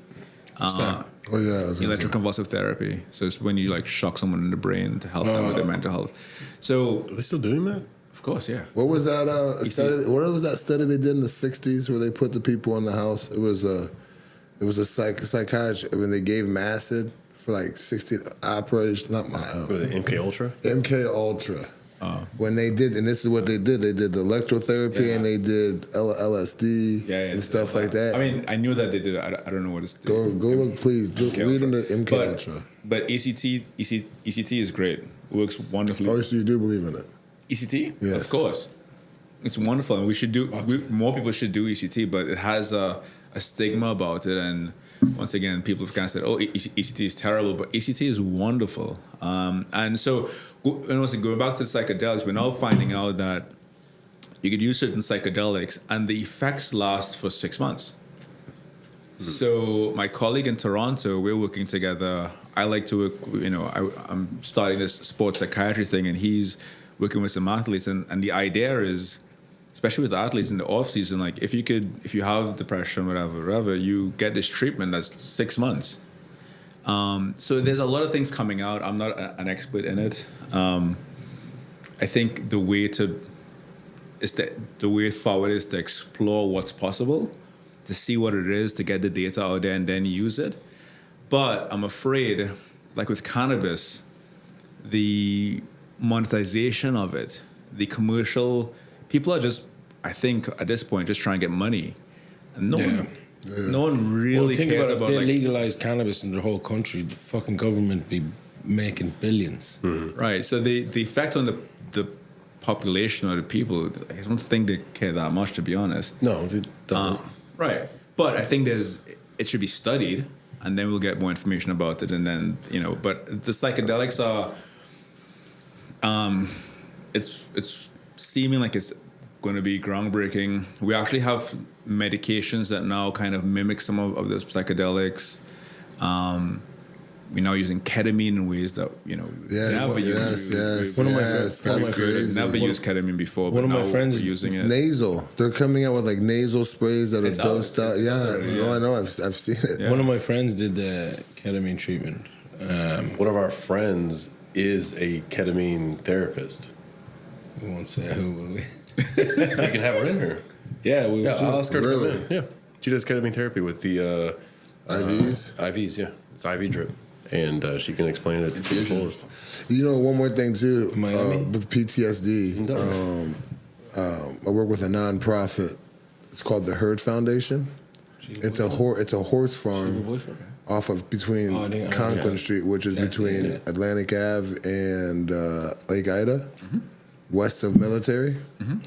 [SPEAKER 4] Electroconvulsive therapy. So it's when you like shock someone in the brain to help them with their mental health. So
[SPEAKER 3] are they still doing that?
[SPEAKER 4] Of course, yeah.
[SPEAKER 2] What was that study? What was that study they did in the '60s where they put the people in the house? It was a psychiatrist. I mean, they gave them acid for like 60 operation. Not my
[SPEAKER 3] the MK Ultra.
[SPEAKER 2] MK Ultra. When they did, and this is what they did the electrotherapy, and they did LSD and stuff like that.
[SPEAKER 4] I mean, I knew that they did it. I don't know what it's.
[SPEAKER 2] Go look, please. Read into MK Ultra.
[SPEAKER 4] But ECT is great. It works wonderfully.
[SPEAKER 2] Oh, so you do believe in it?
[SPEAKER 4] ECT?
[SPEAKER 2] Yes.
[SPEAKER 4] Of course. It's wonderful, and more people should do ECT, but it has a stigma about it, and once again, people have kind of said, "Oh, ECT is terrible," but ECT is wonderful. And so, going back to the psychedelics, we're now finding out that you could use certain psychedelics, and the effects last for 6 months. So, my colleague in Toronto, we're working together. I like to work. I'm starting this sports psychiatry thing, and he's working with some athletes, and the idea is, especially with athletes in the off season, like if you have depression, whatever, you get this treatment that's 6 months. So there's a lot of things coming out. I'm not an expert in it. I think the way forward is to explore what's possible, to see what it is, to get the data out there, and then use it. But I'm afraid, like with cannabis, the monetization of it, the commercial. People are just, I think, at this point, just trying to get money, and no one really cares about.
[SPEAKER 1] If they legalize cannabis in the whole country, the fucking government be making billions.
[SPEAKER 3] Mm-hmm.
[SPEAKER 4] Right. So the effect on the population or the people, I don't think they care that much, to be honest.
[SPEAKER 3] No, they don't.
[SPEAKER 4] Right. But I think it should be studied, and then we'll get more information about it, and then But the psychedelics are, it's seeming like it's going to be groundbreaking. We actually have medications that now kind of mimic some of those psychedelics. We're now using ketamine in ways that never used.
[SPEAKER 1] One of my friends
[SPEAKER 4] never used ketamine before.
[SPEAKER 1] One of my friends
[SPEAKER 4] using it.
[SPEAKER 2] Nasal. They're coming out with like nasal sprays that are dosed out. I know. I've seen it.
[SPEAKER 1] Yeah. One of my friends did the ketamine treatment.
[SPEAKER 3] One of our friends is a ketamine therapist.
[SPEAKER 1] We won't say who, will we?
[SPEAKER 3] You can have her in here.
[SPEAKER 1] Yeah,
[SPEAKER 3] I'll ask her to
[SPEAKER 2] Really?
[SPEAKER 3] come in. Yeah, she does ketamine therapy with the
[SPEAKER 2] IVs.
[SPEAKER 3] IVs, yeah, it's IV drip, and she can explain it to the fullest.
[SPEAKER 2] One more thing too,
[SPEAKER 1] Miami?
[SPEAKER 2] with PTSD. I work with a nonprofit. It's called the Herd Foundation. It's a horse farm off of between Conklin Street, which is between Atlantic Ave and Lake Ida, west of Military. Mm-hmm.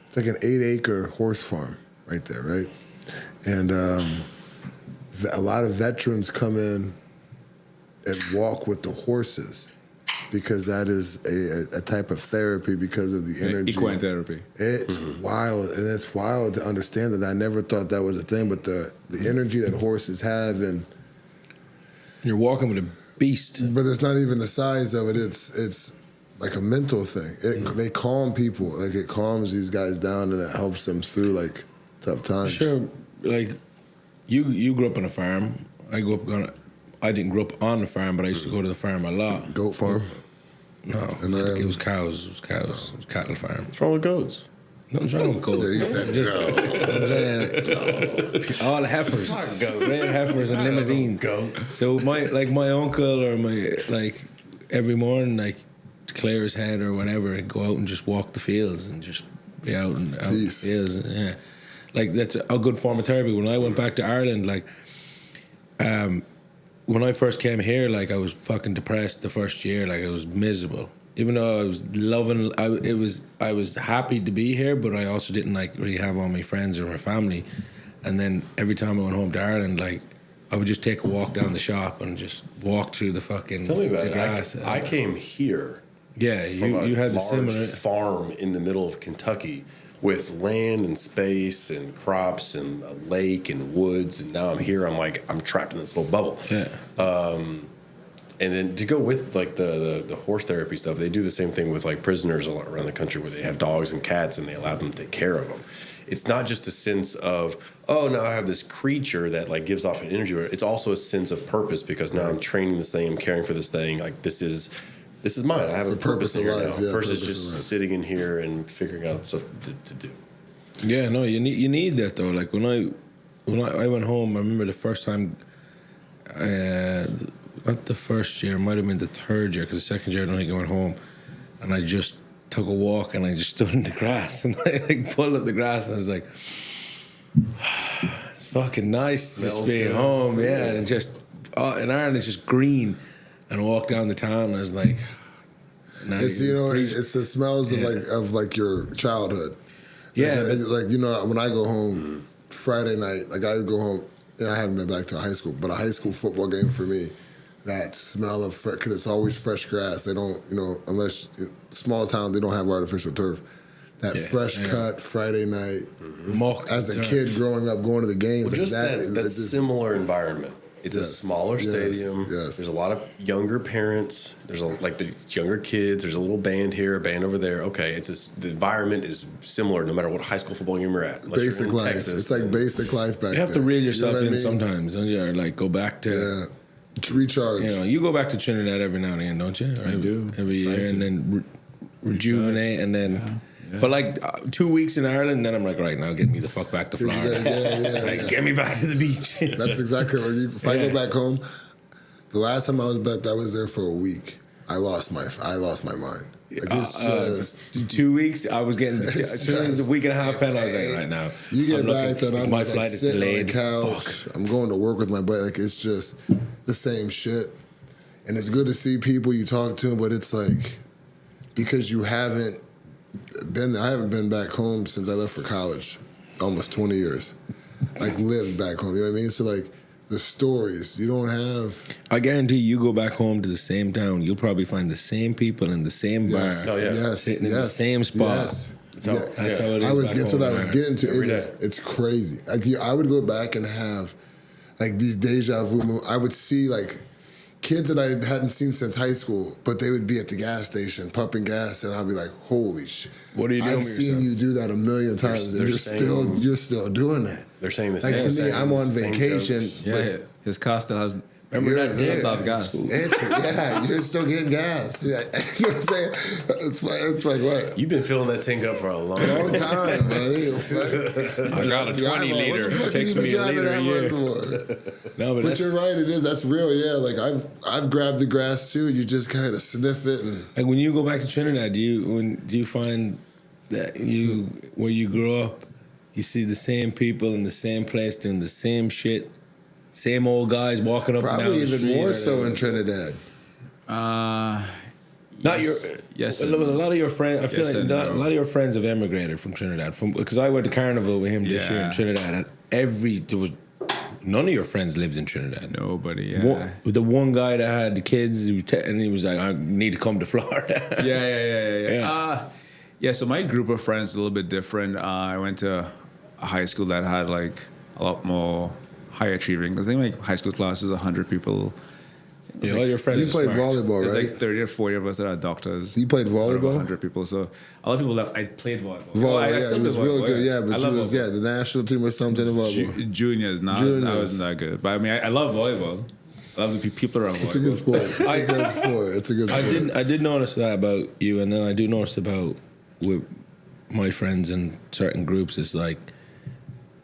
[SPEAKER 2] It's like an 8-acre horse farm right there, right? And a lot of veterans come in and walk with the horses because that is a type of therapy because of the energy.
[SPEAKER 4] Equine therapy.
[SPEAKER 2] It's wild, and it's wild to understand that. I never thought that was a thing, but the energy that horses have, and
[SPEAKER 1] you're walking with beast.
[SPEAKER 2] But it's not even the size of it. It's like a mental thing. They calm people. Like it calms these guys down and it helps them through like tough times.
[SPEAKER 1] Sure, like you grew up on a farm. I didn't grow up on the farm, but I used to go to the farm a lot.
[SPEAKER 2] Goat farm.
[SPEAKER 1] No, it was cows. It was cows. It was cattle farm.
[SPEAKER 3] What's wrong with goats?
[SPEAKER 1] Nothing's wrong with goats.
[SPEAKER 2] Yeah, he said
[SPEAKER 1] I'm saying, all heifers, red heifers and limousines. So my uncle or every morning clear his head or whatever and go out and just walk the fields and just be out in the fields. Yeah, like that's a good form of therapy. When I went back to Ireland, when I first came here, I was fucking depressed the first year. I was miserable. Even though I was loving, I was happy to be here, but I also didn't really have all my friends or my family. And then every time I went home to Ireland, I would just take a walk down the shop and just walk through the fucking.
[SPEAKER 3] Tell me about
[SPEAKER 1] the
[SPEAKER 3] it.
[SPEAKER 1] grass.
[SPEAKER 3] I came here.
[SPEAKER 1] Yeah, you had the
[SPEAKER 3] large
[SPEAKER 1] similar
[SPEAKER 3] farm in the middle of Kentucky with land and space and crops and a lake and woods, and now I'm here. I'm trapped in this little bubble.
[SPEAKER 1] Yeah.
[SPEAKER 3] And then to go with the horse therapy stuff, they do the same thing with prisoners around the country where they have dogs and cats and they allow them to take care of them. It's not just a sense of, oh, now I have this creature that gives off an energy. It's also a sense of purpose because now I'm training this thing, I'm caring for this thing. This is mine. I have a purpose in here now. Versus just sitting in here and figuring out stuff to do.
[SPEAKER 1] Yeah, no, you need that though. When I went home, I remember the first time. Not the first year, it might have been the third year, because the second year I don't think I went home, and I just took a walk and I just stood in the grass and I pulled up the grass and I was like, it's fucking nice to just be home, yeah, and just in Ireland it's just green, and I walked down the town and I was like,
[SPEAKER 2] it's it's the smells of your childhood.
[SPEAKER 1] Yeah,
[SPEAKER 2] when I go home Friday night, I go home. I haven't been back to a high school, but a high school football game for me. That smell of because it's always fresh grass. They don't, unless small town, they don't have artificial turf. That fresh cut Friday night.
[SPEAKER 1] Muck
[SPEAKER 2] as a kid growing up, going to the games,
[SPEAKER 3] just that similar environment. It's a smaller stadium.
[SPEAKER 2] Yes.
[SPEAKER 3] There's a lot of younger parents. There's the younger kids. There's a little band here, a band over there. Okay, the environment is similar no matter what high school football game you're at.
[SPEAKER 2] Basic life.
[SPEAKER 3] Texas,
[SPEAKER 2] it's basic life back there.
[SPEAKER 1] You have to reel yourself in sometimes, don't you? Or go back to
[SPEAKER 2] to recharge.
[SPEAKER 1] You go back to Trinidad every now and again, don't you?
[SPEAKER 4] I do.
[SPEAKER 1] Every year, and then rejuvenate, and then. Yeah. But 2 weeks in Ireland, then I'm right now, get me the fuck back to Florida. Get me back to the beach.
[SPEAKER 2] That's exactly what if I go back home, the last time I was there for a week. I lost my mind. It's just
[SPEAKER 1] 2 weeks. I was getting as soon as a week and a half in, I was like, right now.
[SPEAKER 2] You get back and I'm
[SPEAKER 1] my
[SPEAKER 2] just
[SPEAKER 1] flight is
[SPEAKER 2] sitting
[SPEAKER 1] delayed.
[SPEAKER 2] on the couch. I'm going to work with my buddy. It's just the same shit. And it's good to see people you talk to, but it's because you haven't I haven't been back home since I left for college, almost 20 years. Lived back home, you know what I mean? So the stories you don't have.
[SPEAKER 1] I guarantee you go back home to the same town, you'll probably find the same people in the same bar, sitting in the same spot.
[SPEAKER 2] Yes.
[SPEAKER 1] That's how it is.
[SPEAKER 2] That's what I was getting to. It's crazy. I would go back and have these deja vu. I would see kids that I hadn't seen since high school, but they would be at the gas station pumping gas, and I'd be like, "Holy shit!
[SPEAKER 1] What are you doing?"
[SPEAKER 2] I've seen you do that a million times, and you're still doing that.
[SPEAKER 3] They're saying the same.
[SPEAKER 2] To me, I'm on vacation.
[SPEAKER 4] Yeah, his car still has.
[SPEAKER 1] Remember that day?
[SPEAKER 4] Stop gas.
[SPEAKER 2] You're still getting gas. Yeah. You know what I'm saying? It's what?
[SPEAKER 3] You've been filling that tank up for a long
[SPEAKER 2] time, buddy.
[SPEAKER 4] I got a 20 liter. It takes me a liter a year.
[SPEAKER 1] No,
[SPEAKER 2] but you're right. It is. That's real. Yeah. I've grabbed the grass too. You just kind of sniff it. And
[SPEAKER 1] when you go back to Trinidad, do you find that where you grew up, you see the same people in the same place doing the same shit? Same old guys walking up and down the street.
[SPEAKER 2] Probably even more so in Trinidad.
[SPEAKER 4] Yes.
[SPEAKER 1] A lot of your friends. I feel a lot of your friends have emigrated from Trinidad. Because I went to Carnival with him this year in Trinidad, and there was none of your friends lived in Trinidad.
[SPEAKER 4] Nobody.
[SPEAKER 1] The one guy that had the kids, and he was like, "I need to come to Florida."
[SPEAKER 4] Yeah. So my group of friends is a little bit different. I went to a high school that had a lot more high achieving, because I think my high school class is 100 people.
[SPEAKER 1] Yeah, all your friends
[SPEAKER 2] You
[SPEAKER 1] are
[SPEAKER 2] played
[SPEAKER 1] smart.
[SPEAKER 2] volleyball,
[SPEAKER 4] There's
[SPEAKER 2] right?
[SPEAKER 4] like 30 or 40 of us that are doctors.
[SPEAKER 2] You played
[SPEAKER 4] Out of
[SPEAKER 2] volleyball?
[SPEAKER 4] 100 people. So a lot of people left. I played volleyball.
[SPEAKER 2] Volleyball,
[SPEAKER 4] I
[SPEAKER 2] yeah,
[SPEAKER 4] still
[SPEAKER 2] it was
[SPEAKER 4] play
[SPEAKER 2] real
[SPEAKER 4] volleyball,
[SPEAKER 2] good. Yeah,
[SPEAKER 4] I
[SPEAKER 2] but you
[SPEAKER 4] love
[SPEAKER 2] was
[SPEAKER 4] volleyball.
[SPEAKER 2] the national team or something in volleyball.
[SPEAKER 4] Juniors. Now I
[SPEAKER 2] Juniors.
[SPEAKER 4] wasn't that good. But I mean, I love volleyball. I love the people around volleyball.
[SPEAKER 2] It's a good sport. It's a good sport. It's a good sport.
[SPEAKER 1] I did notice that about you, and then I do notice about with my friends and certain groups. It's like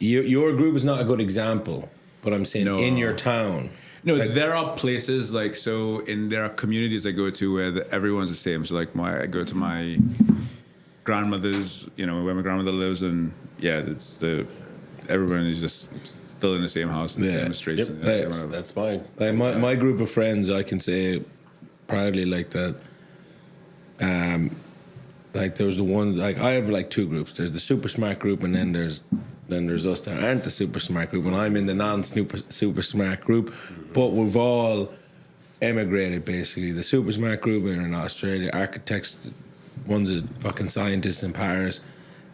[SPEAKER 1] your group is not a good example, but I'm saying
[SPEAKER 4] No.
[SPEAKER 1] in your town.
[SPEAKER 4] No,
[SPEAKER 1] Like-
[SPEAKER 4] there are places there are communities I go to where everyone's the same. So I go to my grandmother's, where my grandmother lives, and everyone is just still in the same house in the
[SPEAKER 1] Yeah.
[SPEAKER 4] same streets.
[SPEAKER 3] Yep,
[SPEAKER 4] and the same whatever.
[SPEAKER 3] that's mine.
[SPEAKER 1] Like my group of friends, I can say proudly like that. Like there was the one, like I have like two groups. There's the super smart group, and then there's us that aren't the super smart group, and I'm in the super smart group. But we've all emigrated basically. The super smart group are in Australia. Architects, one's a fucking scientist in Paris,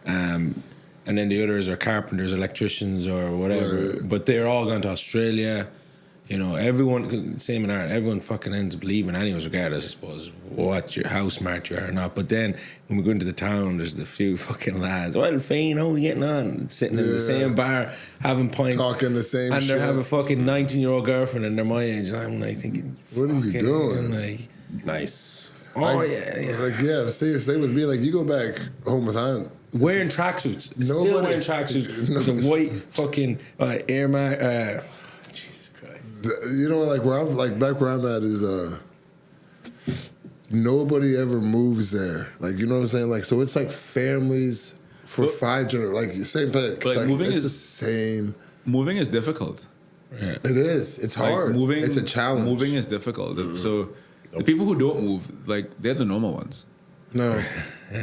[SPEAKER 1] and then the others are carpenters, electricians, or whatever.
[SPEAKER 2] Right.
[SPEAKER 1] But they're all gone to Australia. Everyone, same in Ireland, everyone fucking ends up leaving anyways, regardless, I suppose, how smart you are or not. But then when we go into the town, there's the few fucking lads. Well, Fane, how are we getting on? Sitting in the same bar, having pints.
[SPEAKER 2] Talking the same
[SPEAKER 1] and
[SPEAKER 2] shit.
[SPEAKER 1] they have a fucking 19-year-old girlfriend and they're my age. And I'm like thinking,
[SPEAKER 2] What are you
[SPEAKER 1] fucking,
[SPEAKER 2] doing?
[SPEAKER 1] Like,
[SPEAKER 3] Nice.
[SPEAKER 1] oh,
[SPEAKER 2] Like,
[SPEAKER 1] yeah.
[SPEAKER 2] Like, yeah, stay with me. Like, you go back home with Hannah.
[SPEAKER 1] Wearing tracksuits. Still
[SPEAKER 2] Nobody-
[SPEAKER 1] wearing tracksuits with a white fucking Air Max. Jesus Christ.
[SPEAKER 2] Like where I'm, like back where I'm at is nobody ever moves there. Like, you know what I'm saying? Like, so it's like families for 5 generations. Like, same thing.
[SPEAKER 4] But
[SPEAKER 2] Like,
[SPEAKER 4] moving
[SPEAKER 2] it's
[SPEAKER 4] is-
[SPEAKER 2] the same.
[SPEAKER 4] Moving is difficult.
[SPEAKER 1] Yeah.
[SPEAKER 2] It is. It's hard.
[SPEAKER 4] Like moving,
[SPEAKER 2] It's a challenge.
[SPEAKER 4] Moving is difficult. So the people who don't move, like they're the normal ones.
[SPEAKER 2] No,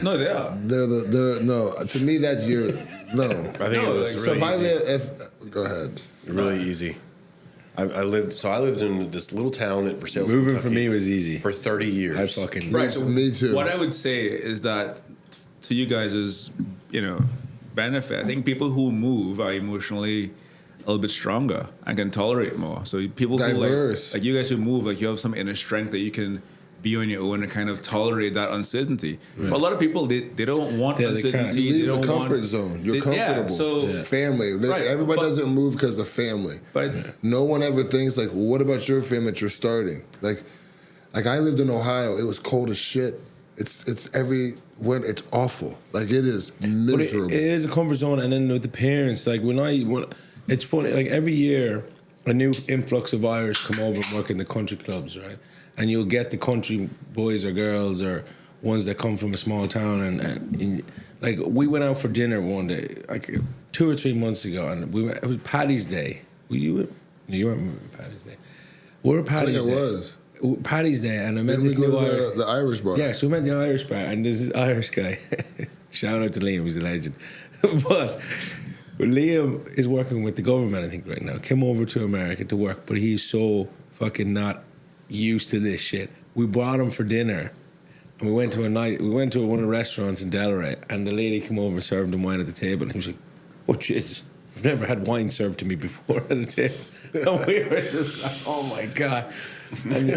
[SPEAKER 4] No, they are.
[SPEAKER 2] they're no. To me, that's your no.
[SPEAKER 3] I think it was
[SPEAKER 2] So
[SPEAKER 3] really
[SPEAKER 2] if I
[SPEAKER 3] easy.
[SPEAKER 2] live, go ahead.
[SPEAKER 3] Really easy. I lived in this little town at Versailles.
[SPEAKER 1] Moving for
[SPEAKER 3] Kentucky
[SPEAKER 1] me was easy.
[SPEAKER 3] for 30 years.
[SPEAKER 1] I fucking
[SPEAKER 2] Right. So me too.
[SPEAKER 4] What I would say is that to you guys is, benefit. I think people who move are emotionally a little bit stronger and can tolerate more. So people
[SPEAKER 2] Diverse.
[SPEAKER 4] who like you guys who move, like you have some inner strength that you can be on your own and kind of tolerate that uncertainty. But a lot of people they don't want
[SPEAKER 1] Yeah, they can't.
[SPEAKER 4] uncertainty.
[SPEAKER 2] You
[SPEAKER 4] They
[SPEAKER 2] leave
[SPEAKER 4] don't
[SPEAKER 2] the comfort
[SPEAKER 4] want,
[SPEAKER 2] zone. You're
[SPEAKER 4] they- yeah,
[SPEAKER 2] comfortable.
[SPEAKER 4] so
[SPEAKER 2] Family.
[SPEAKER 4] Right,
[SPEAKER 2] Everybody
[SPEAKER 4] but-
[SPEAKER 2] doesn't move because of family.
[SPEAKER 4] But
[SPEAKER 2] No one ever thinks like, well, what about your family that you're starting? Like I lived in Ohio. It was cold as shit. It's every when it's awful. Like it is
[SPEAKER 1] But
[SPEAKER 2] miserable.
[SPEAKER 1] it is a comfort zone, and then with the parents, like when it's funny, like every year a new influx of Irish come over and work in the country clubs, right? And you'll get the country boys or girls or ones that come from a small town, and like we went out for dinner one day, like 2 or 3 months ago, and it was Paddy's Day. Were you? No, you weren't with Paddy's Day. We were
[SPEAKER 2] I think
[SPEAKER 1] Paddy's
[SPEAKER 2] it
[SPEAKER 1] Day.
[SPEAKER 2] was.
[SPEAKER 1] Paddy's Day, and I met
[SPEAKER 2] Then we
[SPEAKER 1] this
[SPEAKER 2] go
[SPEAKER 1] new
[SPEAKER 2] to
[SPEAKER 1] Irish.
[SPEAKER 2] the Irish bar.
[SPEAKER 1] Yeah, so we met the Irish bar, and there's this Irish guy. Shout out to Liam, he's a legend. but Liam is working with the government, I think, right now. Came over to America to work, but he's so fucking not used to this shit. We brought him for dinner, and we went to one of the restaurants in Delray, and the lady came over and served him wine at the table, and he was like, "Oh Jesus, I've never had wine served to me before at a table." And we were just like, "Oh my god." And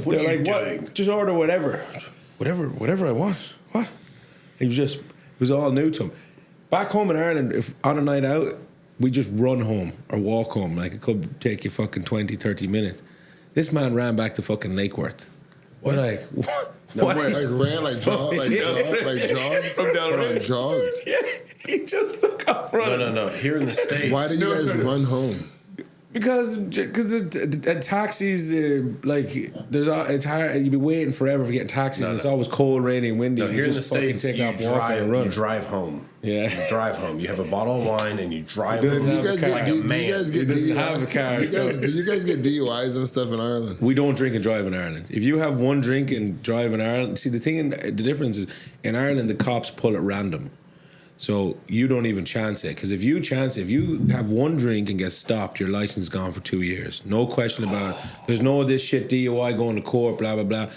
[SPEAKER 3] What
[SPEAKER 1] they're
[SPEAKER 3] are you
[SPEAKER 1] like,
[SPEAKER 3] doing?
[SPEAKER 1] "What? Just order whatever I want." What? It was all new to him. Back home in Ireland, if on a night out, we just run home or walk home. Like it could take you fucking 20, 30 minutes. This man ran back to fucking Lakeworth. We're like, what?
[SPEAKER 3] No,
[SPEAKER 1] What?
[SPEAKER 3] where?
[SPEAKER 2] Like ran, like jogged, jogged.
[SPEAKER 4] From Delray.
[SPEAKER 2] Like jogged.
[SPEAKER 1] Yeah, he just took off running.
[SPEAKER 3] No. Here in the States.
[SPEAKER 2] Why do you guys run home?
[SPEAKER 1] Because the taxis, it's hard. You'd be waiting forever for getting taxis.
[SPEAKER 3] No.
[SPEAKER 1] It's always cold, rainy, and windy.
[SPEAKER 3] No,
[SPEAKER 1] You
[SPEAKER 3] here in the
[SPEAKER 1] just fucking
[SPEAKER 3] States,
[SPEAKER 1] take off walking and run.
[SPEAKER 3] you drive home.
[SPEAKER 1] Yeah.
[SPEAKER 3] You drive home. You have a bottle of wine and you drive
[SPEAKER 2] Do
[SPEAKER 3] home.
[SPEAKER 2] you guys
[SPEAKER 1] Like
[SPEAKER 2] get
[SPEAKER 1] a
[SPEAKER 2] do you guys get
[SPEAKER 1] He doesn't
[SPEAKER 2] DUIs?
[SPEAKER 1] have a car,
[SPEAKER 2] Do you guys get DUIs and stuff in Ireland?
[SPEAKER 1] We don't drink and drive in Ireland. If you have one drink and drive in Ireland, see the difference is in Ireland the cops pull at random, so you don't even chance it. Because if you have one drink and get stopped, your license is gone for 2 years. No question about it. There's no this shit DUI going to court, blah blah blah.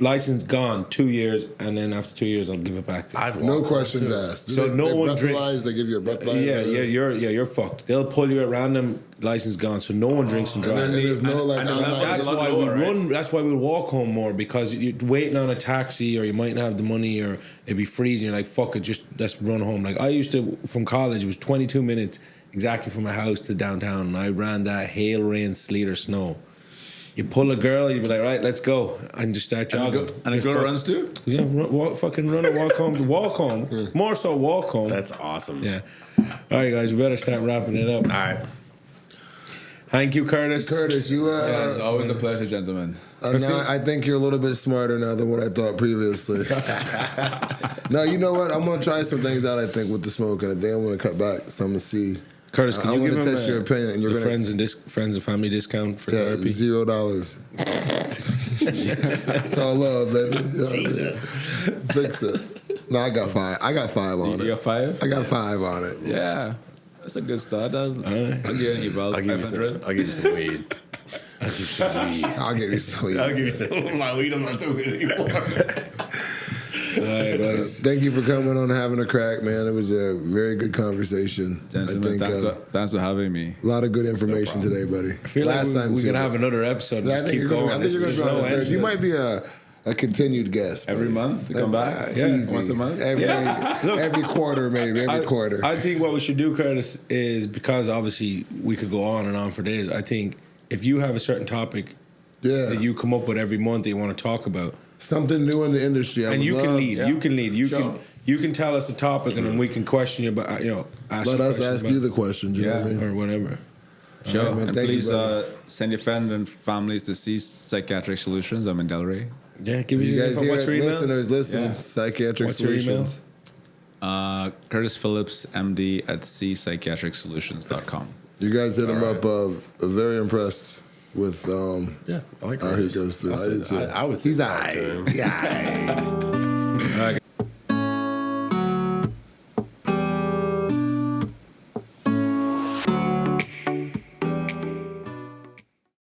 [SPEAKER 1] license gone 2 years, and then after 2 years, I'll give it back to you.
[SPEAKER 3] I'd walk
[SPEAKER 2] No
[SPEAKER 3] on
[SPEAKER 2] questions
[SPEAKER 3] too.
[SPEAKER 2] asked.
[SPEAKER 1] So no one
[SPEAKER 2] breathalyze. They give you a breathalyzer.
[SPEAKER 1] You're fucked. They'll pull you at random, license gone, so no one drinks and
[SPEAKER 2] And
[SPEAKER 1] drives.
[SPEAKER 2] there's no like.
[SPEAKER 4] and
[SPEAKER 2] I'm not-
[SPEAKER 1] That's
[SPEAKER 4] a lot
[SPEAKER 1] why
[SPEAKER 4] lower,
[SPEAKER 1] we
[SPEAKER 4] right?
[SPEAKER 1] run. That's why we walk home more, because you're waiting on a taxi, or you might not have the money, or it'd be freezing. You're like, fuck it, just let's run home. Like I used to from college. It was 22 minutes exactly from my house to downtown, and I ran that hail, rain, sleet, or snow. You pull a girl, you'd be like, right, let's go, and just start jogging.
[SPEAKER 4] And a
[SPEAKER 1] Just
[SPEAKER 4] girl
[SPEAKER 1] fuck-
[SPEAKER 4] runs too?
[SPEAKER 1] Yeah, fucking run it, walk home, walk home. More so, walk home.
[SPEAKER 3] That's awesome.
[SPEAKER 1] Yeah. All right, guys, we better start wrapping it up.
[SPEAKER 3] All right.
[SPEAKER 1] Thank you, Curtis.
[SPEAKER 2] Curtis, you
[SPEAKER 4] It's always a pleasure, gentlemen.
[SPEAKER 2] now I think you're a little bit smarter now than what I thought previously. No, you know what? I'm gonna try some things out. I think with the smoke, and I think I'm gonna cut back. So I'm gonna see.
[SPEAKER 1] Curtis, can
[SPEAKER 2] I
[SPEAKER 1] you
[SPEAKER 2] want
[SPEAKER 1] give
[SPEAKER 2] to
[SPEAKER 1] him
[SPEAKER 2] test your opinion, and you're
[SPEAKER 1] the
[SPEAKER 2] gonna
[SPEAKER 1] friends and family discount for
[SPEAKER 2] yeah,
[SPEAKER 1] therapy?
[SPEAKER 2] $0. It's all love, baby. Jesus, fix it. No, I got 5. I got 5 on it.
[SPEAKER 4] You got 5?
[SPEAKER 2] I got 5 on it.
[SPEAKER 4] Yeah. That's a good start. I'll give you about
[SPEAKER 3] I'll give you
[SPEAKER 4] 500.
[SPEAKER 3] I'll give you some weed.
[SPEAKER 2] I'll give you some.
[SPEAKER 3] I'll give you some my weed. I'm not so good anymore.
[SPEAKER 1] All right, guys.
[SPEAKER 2] Thank you for coming on Having a Crack, man. It was a very good conversation.
[SPEAKER 4] Gentlemen, thanks for having me.
[SPEAKER 2] a lot of good information today, buddy.
[SPEAKER 1] I feel like we're going to have another episode.
[SPEAKER 2] Yeah, I
[SPEAKER 1] Just
[SPEAKER 2] think
[SPEAKER 1] keep
[SPEAKER 2] you're
[SPEAKER 1] going.
[SPEAKER 2] gonna. I think you're gonna
[SPEAKER 1] There's
[SPEAKER 2] draw
[SPEAKER 1] no
[SPEAKER 2] the third.
[SPEAKER 1] end
[SPEAKER 2] You
[SPEAKER 1] to
[SPEAKER 2] might
[SPEAKER 1] this.
[SPEAKER 2] be a continued guest
[SPEAKER 4] Every
[SPEAKER 2] buddy.
[SPEAKER 4] month you come back?
[SPEAKER 1] Yeah.
[SPEAKER 2] Easy.
[SPEAKER 4] Once a month?
[SPEAKER 2] Every quarter, maybe every quarter.
[SPEAKER 1] I think what we should do, Curtis, is because obviously we could go on and on for days. I think if you have a certain topic that you come up with every month that you want to talk about,
[SPEAKER 2] Something new in the industry.
[SPEAKER 1] and you can lead, you can lead,
[SPEAKER 4] Sure.
[SPEAKER 1] you can tell us the topic, and then we can question you about, ask
[SPEAKER 2] Let
[SPEAKER 1] you
[SPEAKER 2] us
[SPEAKER 1] questions
[SPEAKER 2] ask you the questions. You know what I mean?
[SPEAKER 1] or whatever.
[SPEAKER 4] Sure.
[SPEAKER 2] All right, man.
[SPEAKER 4] And
[SPEAKER 2] Thank you,
[SPEAKER 4] please
[SPEAKER 2] brother.
[SPEAKER 4] send your friends and families to see Psychiatric Solutions. I'm in Delray.
[SPEAKER 1] Yeah, give
[SPEAKER 2] You guys hear
[SPEAKER 1] what's
[SPEAKER 2] it,
[SPEAKER 1] your email?
[SPEAKER 2] listeners? Listen,
[SPEAKER 4] Yeah.
[SPEAKER 2] Psychiatric
[SPEAKER 1] What's your email?
[SPEAKER 2] Solutions.
[SPEAKER 4] Curtis Phillips, MD at cpsychiatricsolutions.com.
[SPEAKER 2] You guys hit him up. Very impressed with
[SPEAKER 3] Yeah, I like
[SPEAKER 2] how he
[SPEAKER 3] Curtis.
[SPEAKER 2] goes through.
[SPEAKER 3] I
[SPEAKER 2] I did too.
[SPEAKER 3] I was
[SPEAKER 2] He's
[SPEAKER 3] surprised,
[SPEAKER 2] aight.
[SPEAKER 3] man.
[SPEAKER 2] Yeah.